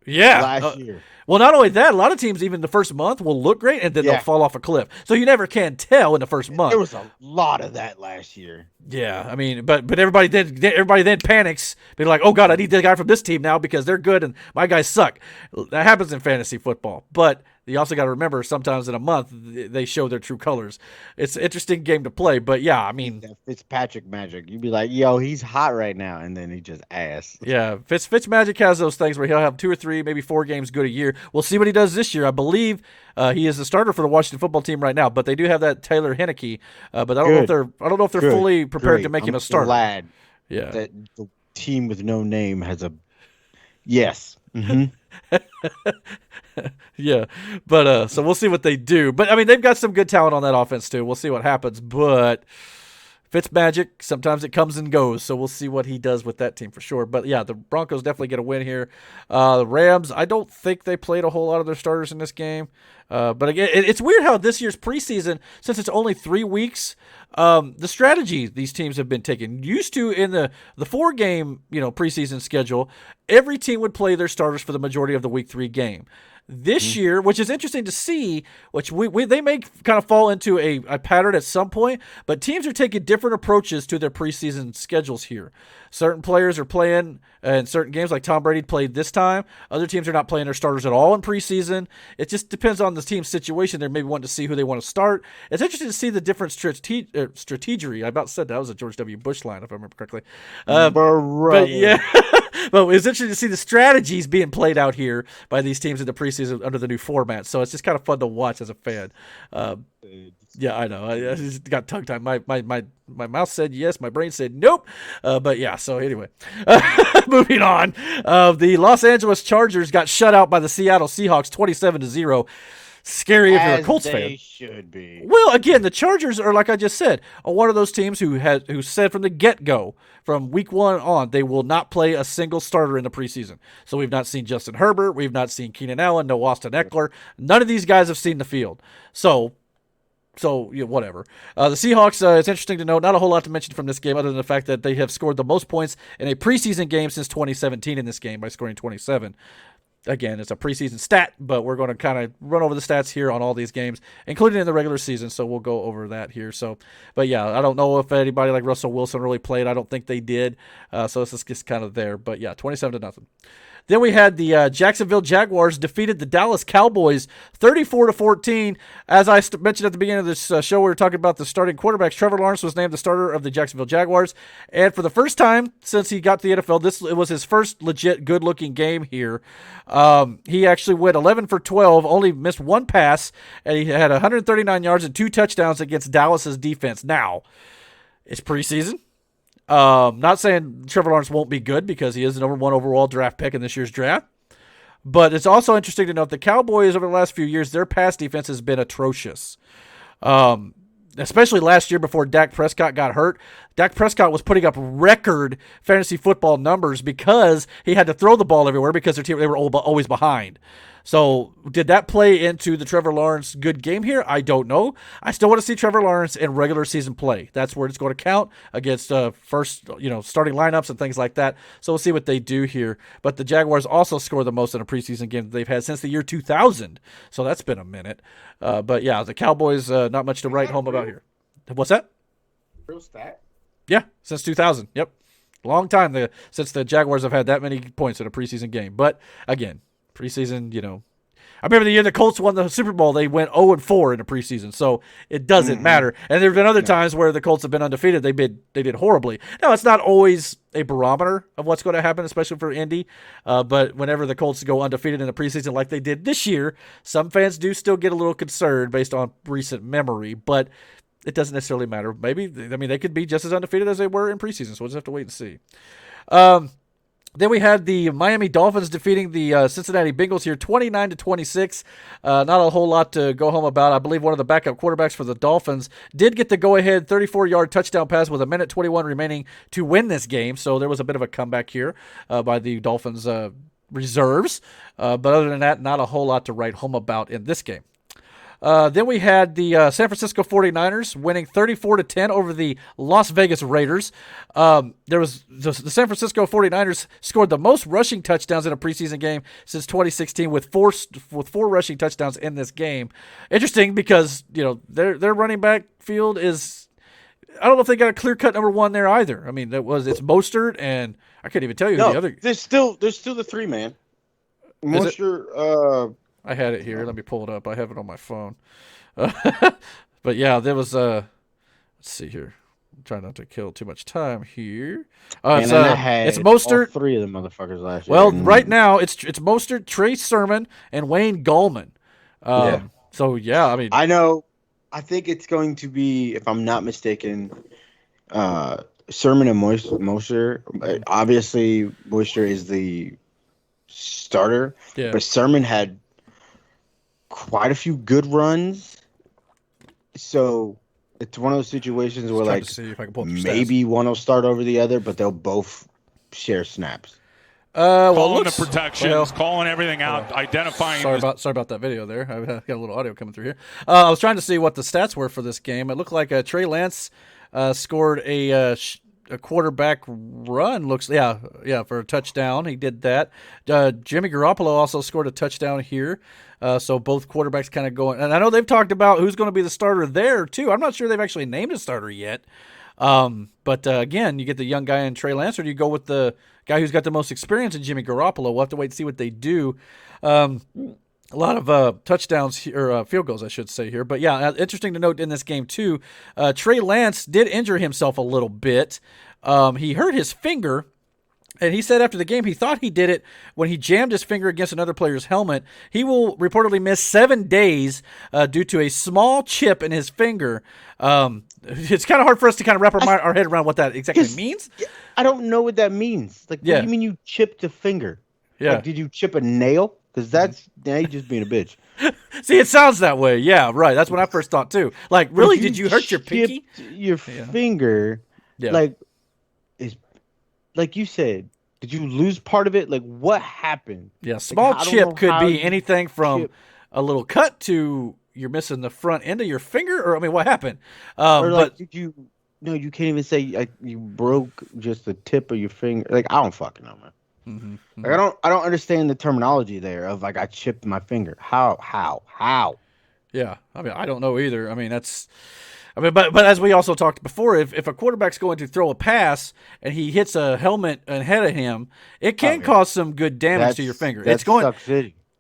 Last year. Well, not only that, a lot of teams, even the first month, will look great, and then they'll fall off a cliff. So you never can tell in the first month. There was a lot of that last year. Yeah, I mean, but everybody then panics. They're like, oh, God, I need the guy from this team now because they're good and my guys suck. That happens in fantasy football. But you also got to remember, sometimes in a month, they show their true colors. It's an interesting game to play. But, yeah, I mean. Fitzpatrick magic. You'd be like, yo, he's hot right now. And then he just ass. Yeah, Fitzmagic has those things where he'll have 2 or 3, maybe 4 games good a year. We'll see what he does this year. I believe he is the starter for the Washington football team right now, but they do have that Taylor Heineke. But I don't know if they're fully prepared to make him a starter. Glad yeah, that the team with no name has a yes. Mm-hmm. Yeah, but so we'll see what they do. But I mean, they've got some good talent on that offense too. We'll see what happens. But Fitzmagic, sometimes it comes and goes, so we'll see what he does with that team for sure. But yeah, the Broncos definitely get a win here. The Rams, I don't think they played a whole lot of their starters in this game. But again, it's weird how this year's preseason, since it's only 3 weeks, the strategy these teams have been taking. Used to in the 4-game preseason schedule, every team would play their starters for the majority of the Week 3 game. This year, which is interesting to see, which they may kind of fall into a pattern at some point, but teams are taking different approaches to their preseason schedules here. Certain players are playing in certain games, like Tom Brady played this time. Other teams are not playing their starters at all in preseason. It just depends on the team's situation. They're maybe wanting to see who they want to start. It's interesting to see the different strategery. I about said that was a George W. Bush line, if I remember correctly. But yeah, but it's interesting to see the strategies being played out here by these teams in the preseason under the new format. So it's just kind of fun to watch as a fan. Yeah, I know. I just got tongue tied. My mouth said yes. My brain said nope. But yeah, so anyway. Moving on. The Los Angeles Chargers got shut out by the Seattle Seahawks 27-0. Scary if you're a Colts fan. They should be. Well, again, the Chargers are, like I just said, are one of those teams who said from the get-go, from week 1 on, they will not play a single starter in the preseason. So we've not seen Justin Herbert. We've not seen Keenan Allen. No Austin Eckler. None of these guys have seen the field. So whatever. The Seahawks, it's interesting to note, not a whole lot to mention from this game other than the fact that they have scored the most points in a preseason game since 2017 in this game by scoring 27. Again, it's a preseason stat, but we're going to kind of run over the stats here on all these games, including in the regular season, so we'll go over that here. So, but yeah, I don't know if anybody like Russell Wilson really played. I don't think they did, so it's just kind of there. But yeah, 27-0. Then we had the Jacksonville Jaguars defeated the Dallas Cowboys 34-14. As I mentioned at the beginning of this show, we were talking about the starting quarterbacks. Trevor Lawrence was named the starter of the Jacksonville Jaguars. And for the first time since he got to the NFL, it was his first legit good-looking game here. He actually went 11 for 12, only missed 1 pass, and he had 139 yards and 2 touchdowns against Dallas's defense. Now, it's preseason. Not saying Trevor Lawrence won't be good because he is the number 1 overall draft pick in this year's draft. But it's also interesting to note the Cowboys over the last few years, their pass defense has been atrocious. Especially last year before Dak Prescott got hurt. Dak Prescott was putting up record fantasy football numbers because he had to throw the ball everywhere because their team, they were always behind. So did that play into the Trevor Lawrence good game here? I don't know. I still want to see Trevor Lawrence in regular season play. That's where it's going to count against first, starting lineups and things like that. So we'll see what they do here. But the Jaguars also score the most in a preseason game that they've had since the year 2000. So that's been a minute. But yeah, the Cowboys, not much to write home about here. What's that? Real stat? Yeah, since 2000. Yep. Long time since the Jaguars have had that many points in a preseason game. But again, preseason, I remember the year the Colts won the Super Bowl, they went 0-4 in the preseason, so it doesn't matter. And there have been other times where the Colts have been undefeated. They did horribly. Now, it's not always a barometer of what's going to happen, especially for Indy, but whenever the Colts go undefeated in the preseason like they did this year, some fans do still get a little concerned based on recent memory, but it doesn't necessarily matter. Maybe, they could be just as undefeated as they were in preseason, so we'll just have to wait and see. Then we had the Miami Dolphins defeating the Cincinnati Bengals here, 29-26. Not a whole lot to go home about. I believe one of the backup quarterbacks for the Dolphins did get the go-ahead 34-yard touchdown pass with 1:21 remaining to win this game. So there was a bit of a comeback here by the Dolphins reserves. But other than that, not a whole lot to write home about in this game. Then we had the San Francisco 49ers winning 34-10 over the Las Vegas Raiders. There was the San Francisco 49ers scored the most rushing touchdowns in a preseason game since 2016 with four rushing touchdowns in this game. Interesting because, their running back field is, I don't know if they got a clear-cut number one there either. It's Mostert, and I can't even tell you who the other. There's still the three, man. Mostert, I had it here. Let me pull it up. I have it on my phone. But yeah, there was let's see here. I'm trying not to kill too much time here. It's Mostert. All three of the motherfuckers last year. Well, right now it's Mostert, Trey Sermon, and Wayne Gallman. So yeah, I know. I think it's going to be, if I'm not mistaken, Sermon and Moisture. Obviously, Moisture is the starter, but Sermon had quite a few good runs, so it's one of those situations where maybe one will start over the other, but they'll both share snaps. Calling the protections, calling everything out, identifying. Sorry about that video there. I got a little audio coming through here. I was trying to see what the stats were for this game. It looked like Trey Lance scored a quarterback run. For a touchdown. He did that. Jimmy Garoppolo also scored a touchdown here. So both quarterbacks kind of going. And I know they've talked about who's going to be the starter there too. I'm not sure they've actually named a starter yet. But again, you get the young guy in Trey Lance, or do you go with the guy who's got the most experience in Jimmy Garoppolo? We'll have to wait and see what they do. A lot of touchdowns or field goals, I should say here. But yeah, interesting to note in this game too, Trey Lance did injure himself a little bit. He hurt his finger, and he said after the game he thought he did it when he jammed his finger against another player's helmet. He will reportedly miss 7 days due to a small chip in his finger. It's kind of hard for us to kind of wrap our head around what that exactly means. I don't know what that means. What do you mean you chipped a finger? Yeah. Did you chip a nail? Because now you're just being a bitch. See, it sounds that way. Yeah, right. That's what I first thought too. Like, really, did you hurt your pinky? Your finger, like you said, did you lose part of it? Like, what happened? Yeah, small chip could be anything from a little cut to you're missing the front end of your finger, or what happened? Did you? No, you can't even say you broke just the tip of your finger. Like, I don't fucking know, man. Mm-hmm. Like, I don't understand the terminology there of I chipped my finger. How? Yeah, I don't know either. But as we also talked before, if a quarterback's going to throw a pass and he hits a helmet ahead of him, it can cause some good damage to your finger.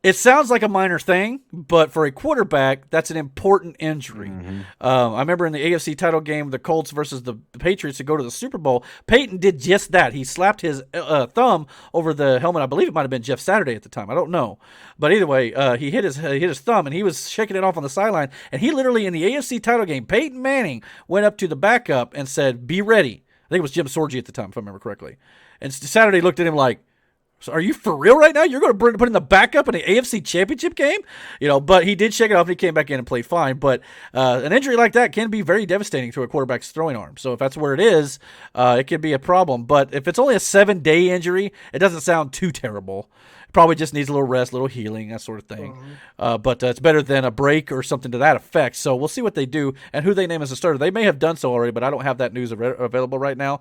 It sounds like a minor thing, but for a quarterback, that's an important injury. Mm-hmm. I remember in the AFC title game, the Colts versus the Patriots to go to the Super Bowl, Peyton did just that. He slapped his thumb over the helmet. I believe it might have been Jeff Saturday at the time. I don't know. But either way, he hit his thumb, and he was shaking it off on the sideline. And he literally, in the AFC title game, Peyton Manning went up to the backup and said, "Be ready." I think it was Jim Sorgi at the time, if I remember correctly. And Saturday looked at him like, So are you for real right now? You're going to put in the backup in the AFC Championship game? But he did shake it off and he came back in and played fine. But an injury like that can be very devastating to a quarterback's throwing arm. So if that's where it is, it could be a problem. But if it's only a 7-day injury, it doesn't sound too terrible. Probably just needs a little rest, a little healing, that sort of thing. But it's better than a break or something to that effect. So we'll see what they do and who they name as a starter. They may have done so already, but I don't have that news available right now.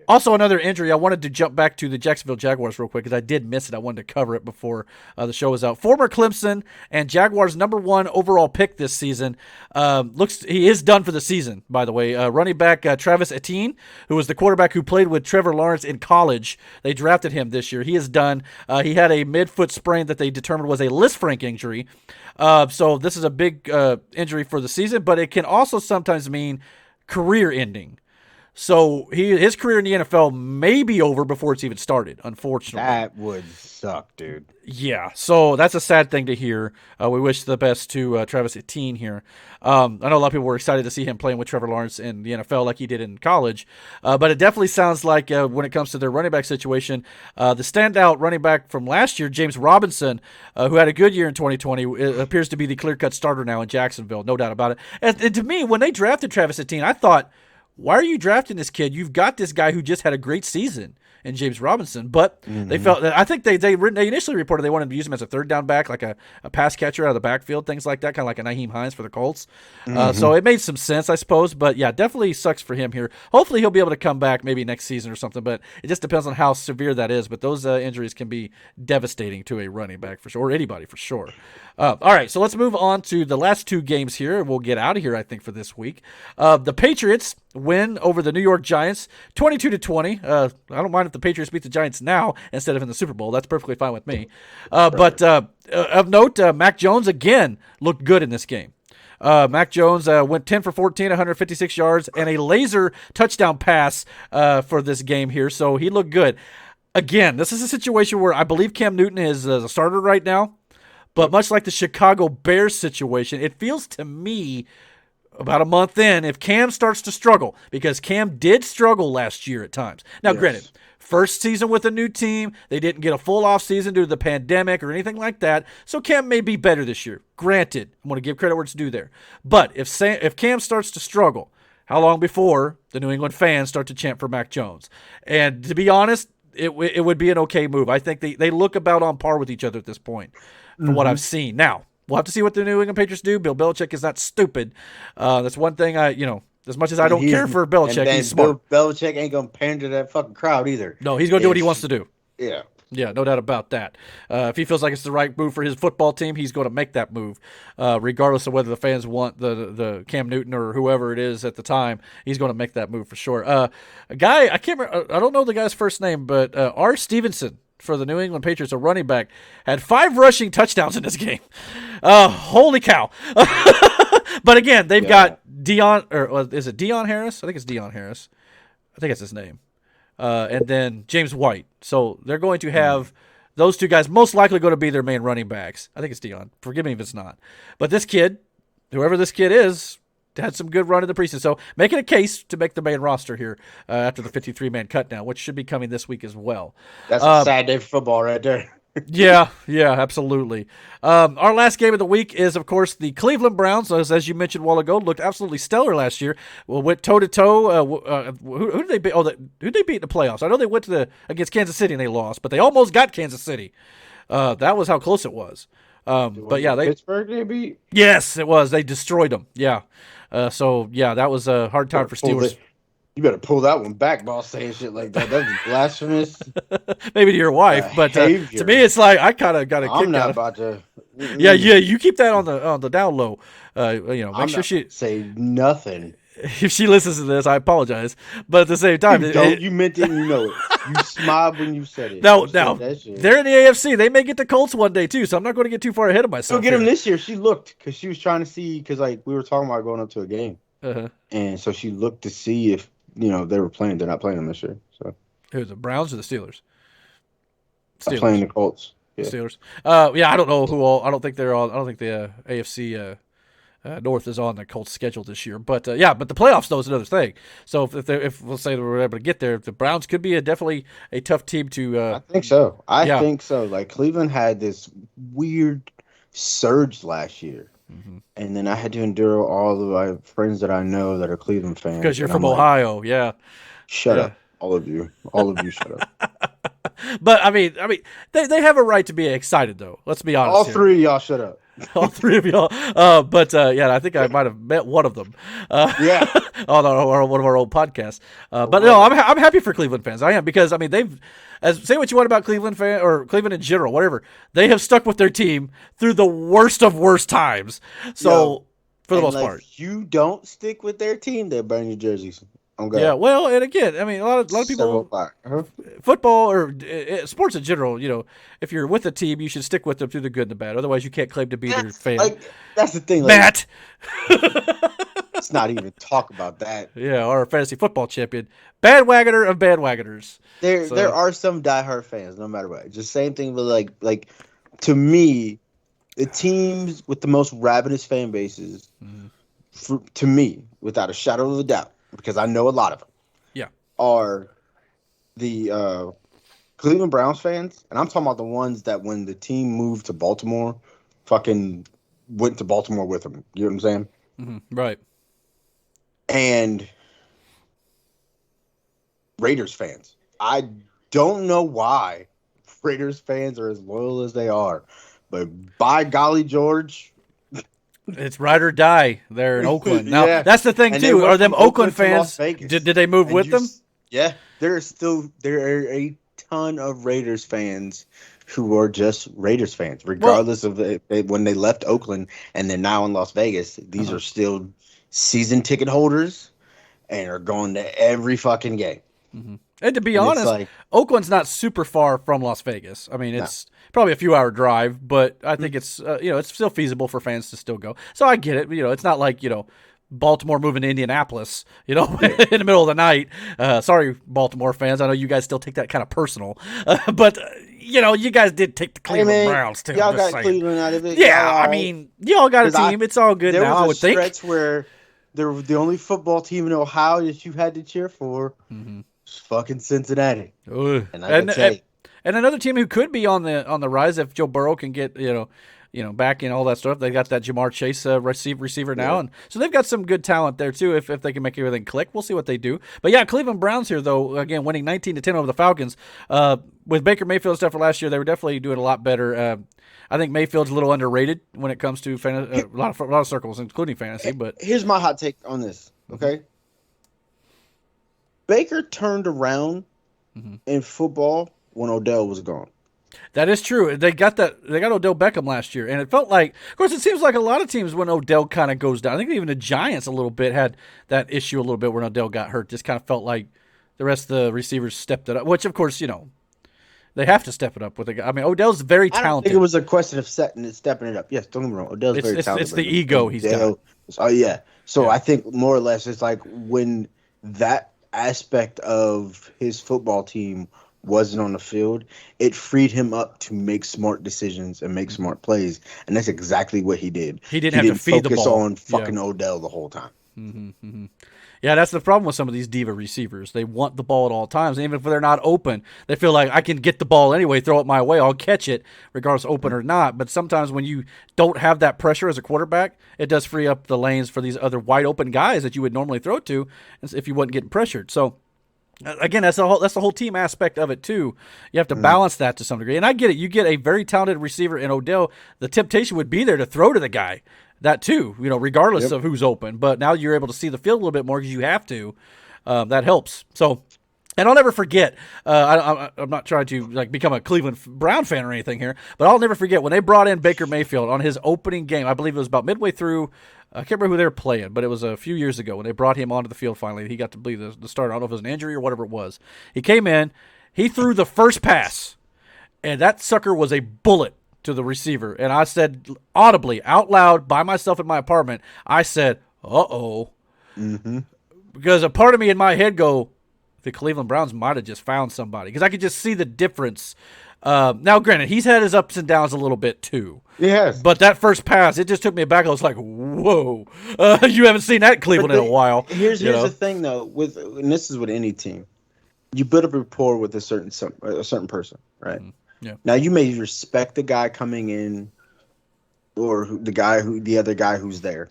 Also, another injury. I wanted to jump back to the Jacksonville Jaguars real quick because I did miss it. I wanted to cover it before the show was out. Former Clemson and Jaguars #1 overall pick this season. He is done for the season, by the way. Running back Travis Etienne, who was the quarterback who played with Trevor Lawrence in college. They drafted him this year. He is done. He had a midfoot sprain that they determined was a Lisfranc injury. So this is a big injury for the season, but it can also sometimes mean career ending. So his career in the NFL may be over before it's even started, unfortunately. That would suck, dude. Yeah, so that's a sad thing to hear. We wish the best to Travis Etienne here. I know a lot of people were excited to see him playing with Trevor Lawrence in the NFL like he did in college. But it definitely sounds like when it comes to their running back situation, the standout running back from last year, James Robinson, who had a good year in 2020, appears to be the clear-cut starter now in Jacksonville, no doubt about it. And to me, when they drafted Travis Etienne, I thought, why are you drafting this kid? You've got this guy who just had a great season in James Robinson. But they felt that I think they initially reported they wanted to use him as a third down back, like a pass catcher out of the backfield, things like that, kind of like a Nyheim Hines for the Colts. So it made some sense, I suppose. But yeah, definitely sucks for him here. Hopefully he'll be able to come back maybe next season or something. But it just depends on how severe that is. But those injuries can be devastating to a running back for sure, or anybody for sure. All right, so let's move on to the last two games here, and we'll get out of here, I think, for this week. The Patriots win over the New York Giants, 22-20. I don't mind if the Patriots beat the Giants now instead of in the Super Bowl. That's perfectly fine with me. But of note, Mac Jones again looked good in this game. Mac Jones went 10 for 14, 156 yards, and a laser touchdown pass for this game here, so he looked good. Again, this is a situation where I believe Cam Newton is a starter right now. But much like the Chicago Bears situation, it feels to me about a month in, if Cam starts to struggle, because Cam did struggle last year at times. Now, granted, first season with a new team, they didn't get a full off season due to the pandemic or anything like that, so Cam may be better this year. Granted, I'm going to give credit where it's due there. But if Cam starts to struggle, how long before the New England fans start to chant for Mac Jones? And to be honest, it would be an okay move. I think they look about on par with each other at this point. From what I've seen. Now, we'll have to see what the New England Patriots do. Bill Belichick is not stupid. That's one thing as much as I don't care for Belichick, he's smart. Bill Belichick ain't going to pander to that fucking crowd either. No, he's going to do what he wants to do. Yeah. Yeah, no doubt about that. If he feels like it's the right move for his football team, he's going to make that move, regardless of whether the fans want the Cam Newton or whoever it is at the time. He's going to make that move for sure. A guy, I can't remember, I don't know the guy's first name, but R. Stevenson for the New England Patriots, a running back, had 5 rushing touchdowns in this game. Holy cow. But again, they've got is it Deion Harris? I think it's Deion Harris. I think it's his name. And then James White. So they're going to have those two guys most likely going to be their main running backs. I think it's Deion. Forgive me if it's not. But this kid, whoever this kid is, had some good run in the preseason. So making a case to make the main roster here after the 53-man cut down, which should be coming this week as well. That's a sad day for football right there. yeah, absolutely. Our last game of the week is, of course, the Cleveland Browns, as you mentioned a while ago, looked absolutely stellar last year. Well, went toe-to-toe. Who did they beat? Who did they beat in the playoffs? I know they went against Kansas City and they lost, but they almost got Kansas City. That was how close it was. But yeah, Pittsburgh they beat? Yes, it was. They destroyed them. Yeah. That was a hard time for Steelers. You better pull that one back, boss, saying shit like that. That's blasphemous. Maybe to your wife, but to me, it's like I kind of got a kick I'm not out about to. Yeah. You keep that on the down low. Make sure she say nothing. If she listens to this, I apologize. But at the same time, you meant it. You know it. You smiled when you said it. No, they're in the AFC. They may get the Colts one day too, so I'm not going to get too far ahead of myself. Go get them this year. She looked because she was trying to see because we were talking about going up to a game, and so she looked to see if they were playing. They're not playing them this year. So who's the Browns or the Steelers? Steelers. Playing the Colts. Yeah. Steelers. I don't know who all. I don't think they're all. I don't think the AFC North is on the Colts schedule this year. But but the playoffs though is another thing. So if we'll say we're able to get there, the Browns could be definitely a tough team to. I think so. I think so. Like Cleveland had this weird surge last year, and then I had to endure all of my friends that I know that are Cleveland fans. Because you're from Ohio, Shut up, all of you, shut up. But I mean, they have a right to be excited though. Let's be honest. All three of y'all, shut up. All three of y'all. I think I might have met one of them. On one of our old podcasts. But no, I'm happy for Cleveland fans. I am, because I mean they've, say what you want about Cleveland or Cleveland in general, whatever. They have stuck with their team through the worst of worst times. So for the most part, if you don't stick with their team, they burn your jerseys. Yeah, well, and again, I mean, a lot of people, football or sports in general, if you're with a team, you should stick with them through the good and the bad. Otherwise, you can't claim to be their fan. That's the thing, Matt. Let's not even talk about that. Yeah, our fantasy football champion, bandwagoner of bandwagoners. There are some diehard fans, no matter what. Just same thing, but like to me, the teams with the most ravenous fan bases, to me, without a shadow of a doubt, because I know a lot of them, are the Cleveland Browns fans. And I'm talking about the ones that when the team moved to Baltimore, fucking went to Baltimore with them. You know what I'm saying? Mm-hmm. Right. And Raiders fans. I don't know why Raiders fans are as loyal as they are, but by golly, George, it's ride or die there in Oakland. Now, that's the thing, too. Are them Oakland fans, did they move with them? Yeah. There are a ton of Raiders fans who are just Raiders fans, regardless of when they left Oakland and they're now in Las Vegas. These are still season ticket holders and are going to every fucking game. Mm-hmm. And to be honest, Oakland's not super far from Las Vegas. I mean, it's probably a few hour drive, but I think it's it's still feasible for fans to still go. So I get it. It's not like Baltimore moving to Indianapolis, in the middle of the night. Sorry, Baltimore fans. I know you guys still take that kind of personal, but you guys did take the Cleveland Browns too. Y'all got Cleveland out of it. Yeah, I mean, y'all got a team. It's all good now. I would think. There was a stretch where they were the only football team in Ohio that you had to cheer for. Mm-hmm. Fucking Cincinnati. And another team who could be on the rise if Joe Burrow can get back in all that stuff. They got that Jamar Chase receiver now, and so they've got some good talent there too. If they can make everything click, we'll see what they do. But yeah, Cleveland Browns here though, again winning 19-10 over the Falcons. With Baker Mayfield and stuff for last year, they were definitely doing a lot better. I think Mayfield's a little underrated when it comes to a lot of circles, including fantasy. But here's my hot take on this. Okay. Baker turned around in football when Odell was gone. That is true. They got Odell Beckham last year, and it felt like, of course, it seems like a lot of teams when Odell kind of goes down. I think even the Giants a little bit had that issue a little bit when Odell got hurt. Just kind of felt like the rest of the receivers stepped it up, which of course they have to step it up with a guy. I mean, Odell's very talented. I don't think it was a question of stepping it up. Yes, don't get me wrong. Odell's very talented. It's the ego he's got. Oh yeah. So I think more or less it's like when that aspect of his football team wasn't on the field, it freed him up to make smart decisions and make smart plays, and that's exactly what he did. He didn't have to feed the ball. Focus on fucking Odell the whole time. Mm-hmm, mm-hmm. Yeah, that's the problem with some of these diva receivers. They want the ball at all times, and even if they're not open, they feel like I can get the ball anyway, throw it my way, I'll catch it, regardless open or not. But sometimes when you don't have that pressure as a quarterback, it does free up the lanes for these other wide open guys that you would normally throw to if you wasn't getting pressured. So again, that's the whole team aspect of it too. You have to balance that to some degree. And I get it. You get a very talented receiver in Odell, the temptation would be there to throw to the guy. That too, regardless of who's open. But now you're able to see the field a little bit more because you have to. That helps. So, and I'll never forget. I'm not trying to become a Cleveland Brown fan or anything here, but I'll never forget when they brought in Baker Mayfield on his opening game. I believe it was about midway through. I can't remember who they were playing, but it was a few years ago when they brought him onto the field finally. He got to be the starter. I don't know if it was an injury or whatever it was. He came in. He threw the first pass, and that sucker was a bullet to the receiver. And I said audibly, out loud, by myself in my apartment, I said, uh-oh. Mm-hmm. Because a part of me in my head the Cleveland Browns might have just found somebody. Because I could just see the difference Now, granted, he's had his ups and downs a little bit too. Yes. But that first pass, it just took me aback. I was like, whoa. You haven't seen that Cleveland in a while. Here's the thing, though, and this is with any team. You build up rapport with a certain person, right? Mm-hmm. Yeah. Now, you may respect the guy coming in or the other guy who's there.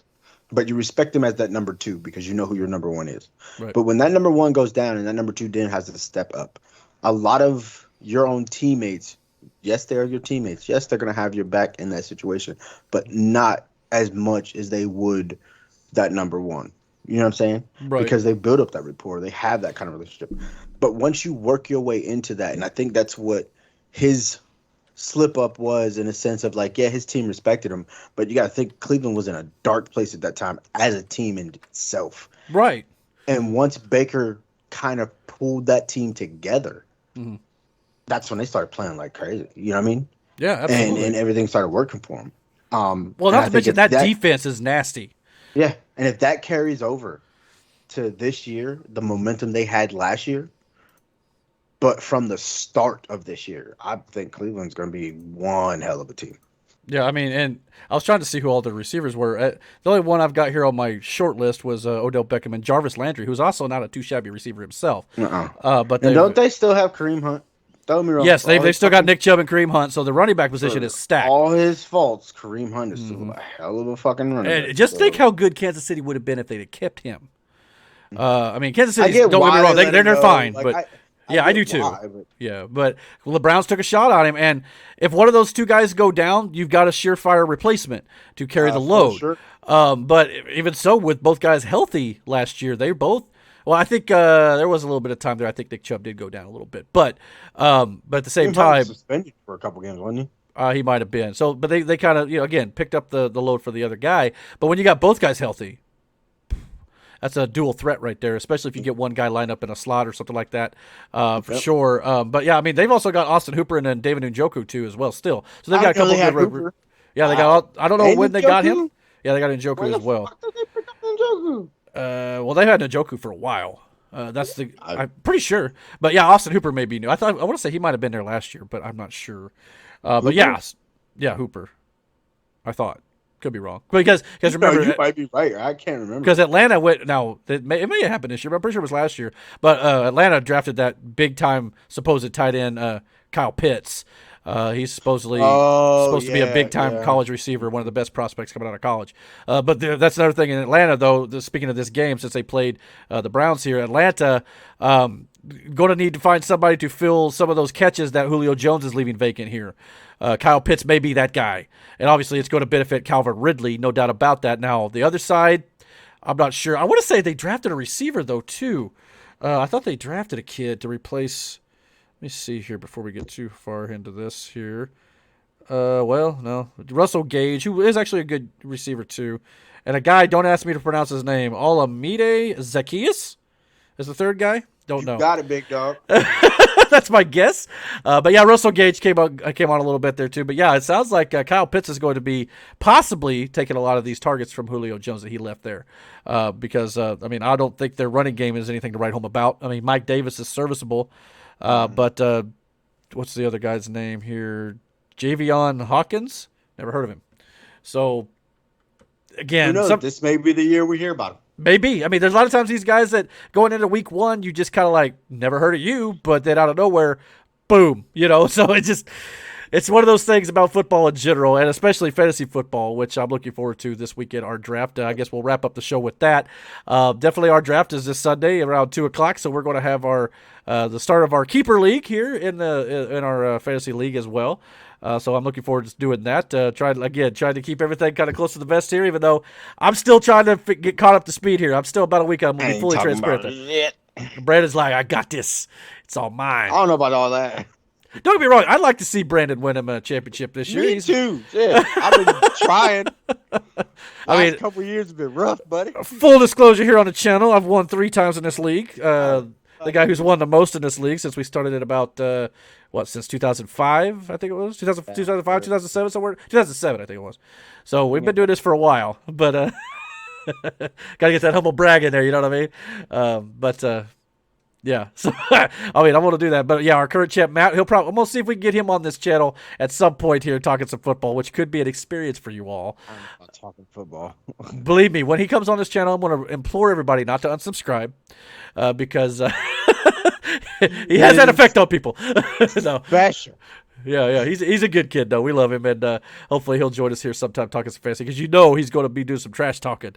But you respect him as that number 2 because you know who your number 1 is. Right. But when that number 1 goes down and that number 2 then has to step up, a lot of your own teammates, yes, they are your teammates. Yes, they're going to have your back in that situation, but not as much as they would that number 1. You know what I'm saying? Right. Because they build up that rapport. They have that kind of relationship. But once you work your way into that, and I think that's what his slip up was in a sense of like, yeah, his team respected him, but you got to think Cleveland was in a dark place at that time as a team in itself. Right. And once Baker kind of pulled that team together, that's when they started playing like crazy. You know what I mean? Yeah, absolutely. And everything started working for him. Well, not to mention that defense is nasty. Yeah, and if that carries over to this year, the momentum they had last year, but from the start of this year, I think Cleveland's going to be one hell of a team. Yeah, I mean, and I was trying to see who all the receivers were. The only one I've got here on my short list was Odell Beckham and Jarvis Landry, who's also not a too shabby receiver himself. But don't they still have Kareem Hunt? Don't me wrong. Yes, they've still got Nick Chubb and Kareem Hunt, so the running back position is stacked. All his faults, Kareem Hunt is still a hell of a fucking running back. And just think how good Kansas City would have been if they'd have kept him. I mean, Kansas City, don't get me wrong, they're fine, but I do too. Yeah, but the Browns took a shot on him, and if one of those two guys go down, you've got a surefire replacement to carry the load. Sure. But even so, with both guys healthy last year, they both. Well, I think there was a little bit of time there. I think Nick Chubb did go down a little bit, but at the same time, suspended for a couple games, wasn't he? He might have been. So, but they kind of again picked up the load for the other guy. But when you got both guys healthy, that's a dual threat right there, especially if you get one guy lined up in a slot or something like that, for sure. But yeah, I mean, they've also got Austin Hooper and then David Njoku too as well. Still, so they've got a couple good. Yeah, they got. I don't know when they got him. Yeah, they got Njoku as well. Fuck did they pick up Njoku? Well, they had Njoku for a while. I'm pretty sure. But yeah, Austin Hooper may be new. I want to say he might have been there last year, but I'm not sure. But yeah, Hooper. I thought. Could be wrong because remember you might be right. I can't remember because Atlanta went. Now it may have happened this year, but I'm pretty sure it was last year. But Atlanta drafted that big time supposed tight end Kyle Pitts. He's supposedly supposed to be a big time college receiver, one of the best prospects coming out of college. But that's another thing in Atlanta, though. Speaking of this game, since they played the Browns here, Atlanta going to need to find somebody to fill some of those catches that Julio Jones is leaving vacant here. Kyle Pitts may be that guy, and obviously it's going to benefit Calvin Ridley, no doubt about that. Now the other side, I'm not sure. I want to say they drafted a receiver though too. I thought they drafted a kid to replace. Let me see here before we get too far into this here. Well, no. Russell Gage, who is actually a good receiver too. And a guy, don't ask me to pronounce his name, Olamide Zaccheaus is the third guy. Don't know. Got it, big dog. That's my guess. But yeah, Russell Gage came on a little bit there too. But yeah, it sounds like Kyle Pitts is going to be possibly taking a lot of these targets from Julio Jones that he left there. Because, I mean, I don't think their running game is anything to write home about. I mean, Mike Davis is serviceable. But what's the other guy's name here? Javion Hawkins? Never heard of him. So, again, this may be the year we hear about him. Maybe. I mean, there's a lot of times these guys that going into week one, you just kind of like, never heard of you, but then out of nowhere, boom, So it's one of those things about football in general, and especially fantasy football, which I'm looking forward to this weekend, our draft. I guess we'll wrap up the show with that. Definitely our draft is this Sunday around 2 o'clock, so we're going to have our the start of our keeper league here in our fantasy league as well. So I'm looking forward to doing that. Trying to keep everything kind of close to the vest here, even though I'm still trying to get caught up to speed here. I'm still about a week. I'm going to be fully transparent. Brandon's like, I got this. It's all mine. I don't know about all that. Don't get me wrong. I'd like to see Brandon win him a championship this year. Me too. Yeah, I've been trying. Last couple of years have been rough, buddy. Full disclosure here on the channel, I've won 3 times in this league. The guy who's won the most in this league since we started it about, since 2005, I think it was? 2005, 2007, somewhere? 2007, I think it was. So we've been doing this for a while, but got to get that humble brag in there, you know what I mean? Yeah, so I mean, I want to do that, but yeah, our current champ Matt, I'm gonna see if we can get him on this channel at some point here talking some football, which could be an experience for you all. I'm not talking football. Believe me, when he comes on this channel, I'm gonna implore everybody not to unsubscribe because he has that effect on people. No. Special. Yeah, he's a good kid though. We love him, and hopefully he'll join us here sometime talking some fantasy because he's going to be doing some trash talking.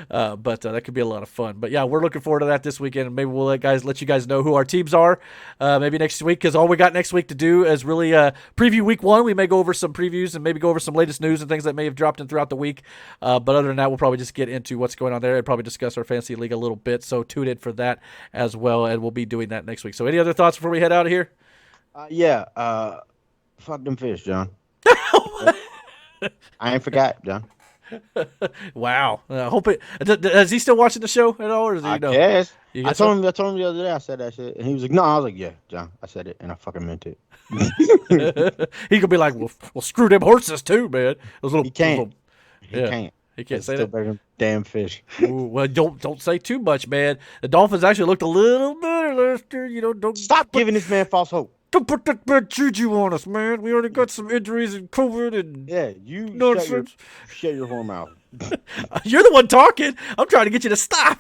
But that could be a lot of fun. But yeah, we're looking forward to that this weekend, and maybe we'll let you guys know who our teams are maybe next week, because all we got next week to do is really preview week 1. We may go over some previews and maybe go over some latest news and things that may have dropped in throughout the week. But other than that, we'll probably just get into what's going on there and probably discuss our fantasy league a little bit. So tune in for that as well, and we'll be doing that next week. So any other thoughts before we head out of here? Fuck them fish, John. I ain't forgot, John. Wow. I hope it. Is he still watching the show at all, or does he I know? guess. I so? told him the other day I said that shit, and he was like, "No." I was like, "Yeah, John, I said it, and I fucking meant it." He could be like, "Well, screw them horses too, man." Those little, he can't. He can't. He can't say still that. better than damn fish. Ooh, well, don't say too much, man. The Dolphins actually looked a little better last year. You know, don't Stop giving this man false hope. Don't put that bad juju on us, man. We already got some injuries and COVID and Yeah, you nonsense. shut your whore mouth. You're the one talking. I'm trying to get you to stop.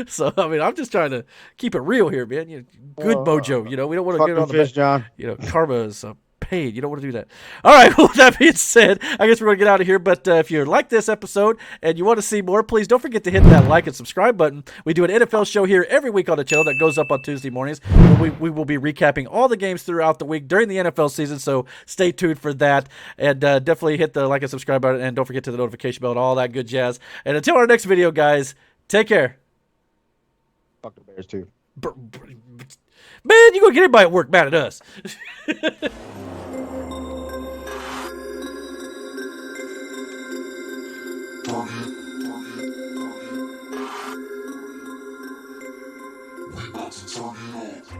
So I mean, I'm just trying to keep it real here, man. Good mojo. You know, we don't want to get on the fish, John. You know, karma is paid. You don't want to do that. All right. Well, with that being said, I guess we're going to get out of here. But if you like this episode and you want to see more, please don't forget to hit that like and subscribe button. We do an NFL show here every week on the channel that goes up on Tuesday mornings. We will be recapping all the games throughout the week during the NFL season. So stay tuned for that. And definitely hit the like and subscribe button. And don't forget to the notification bell and all that good jazz. And until our next video, guys, take care. Fuck the Bears, too. Man, you gonna get everybody at work mad at us. We about to turn it off.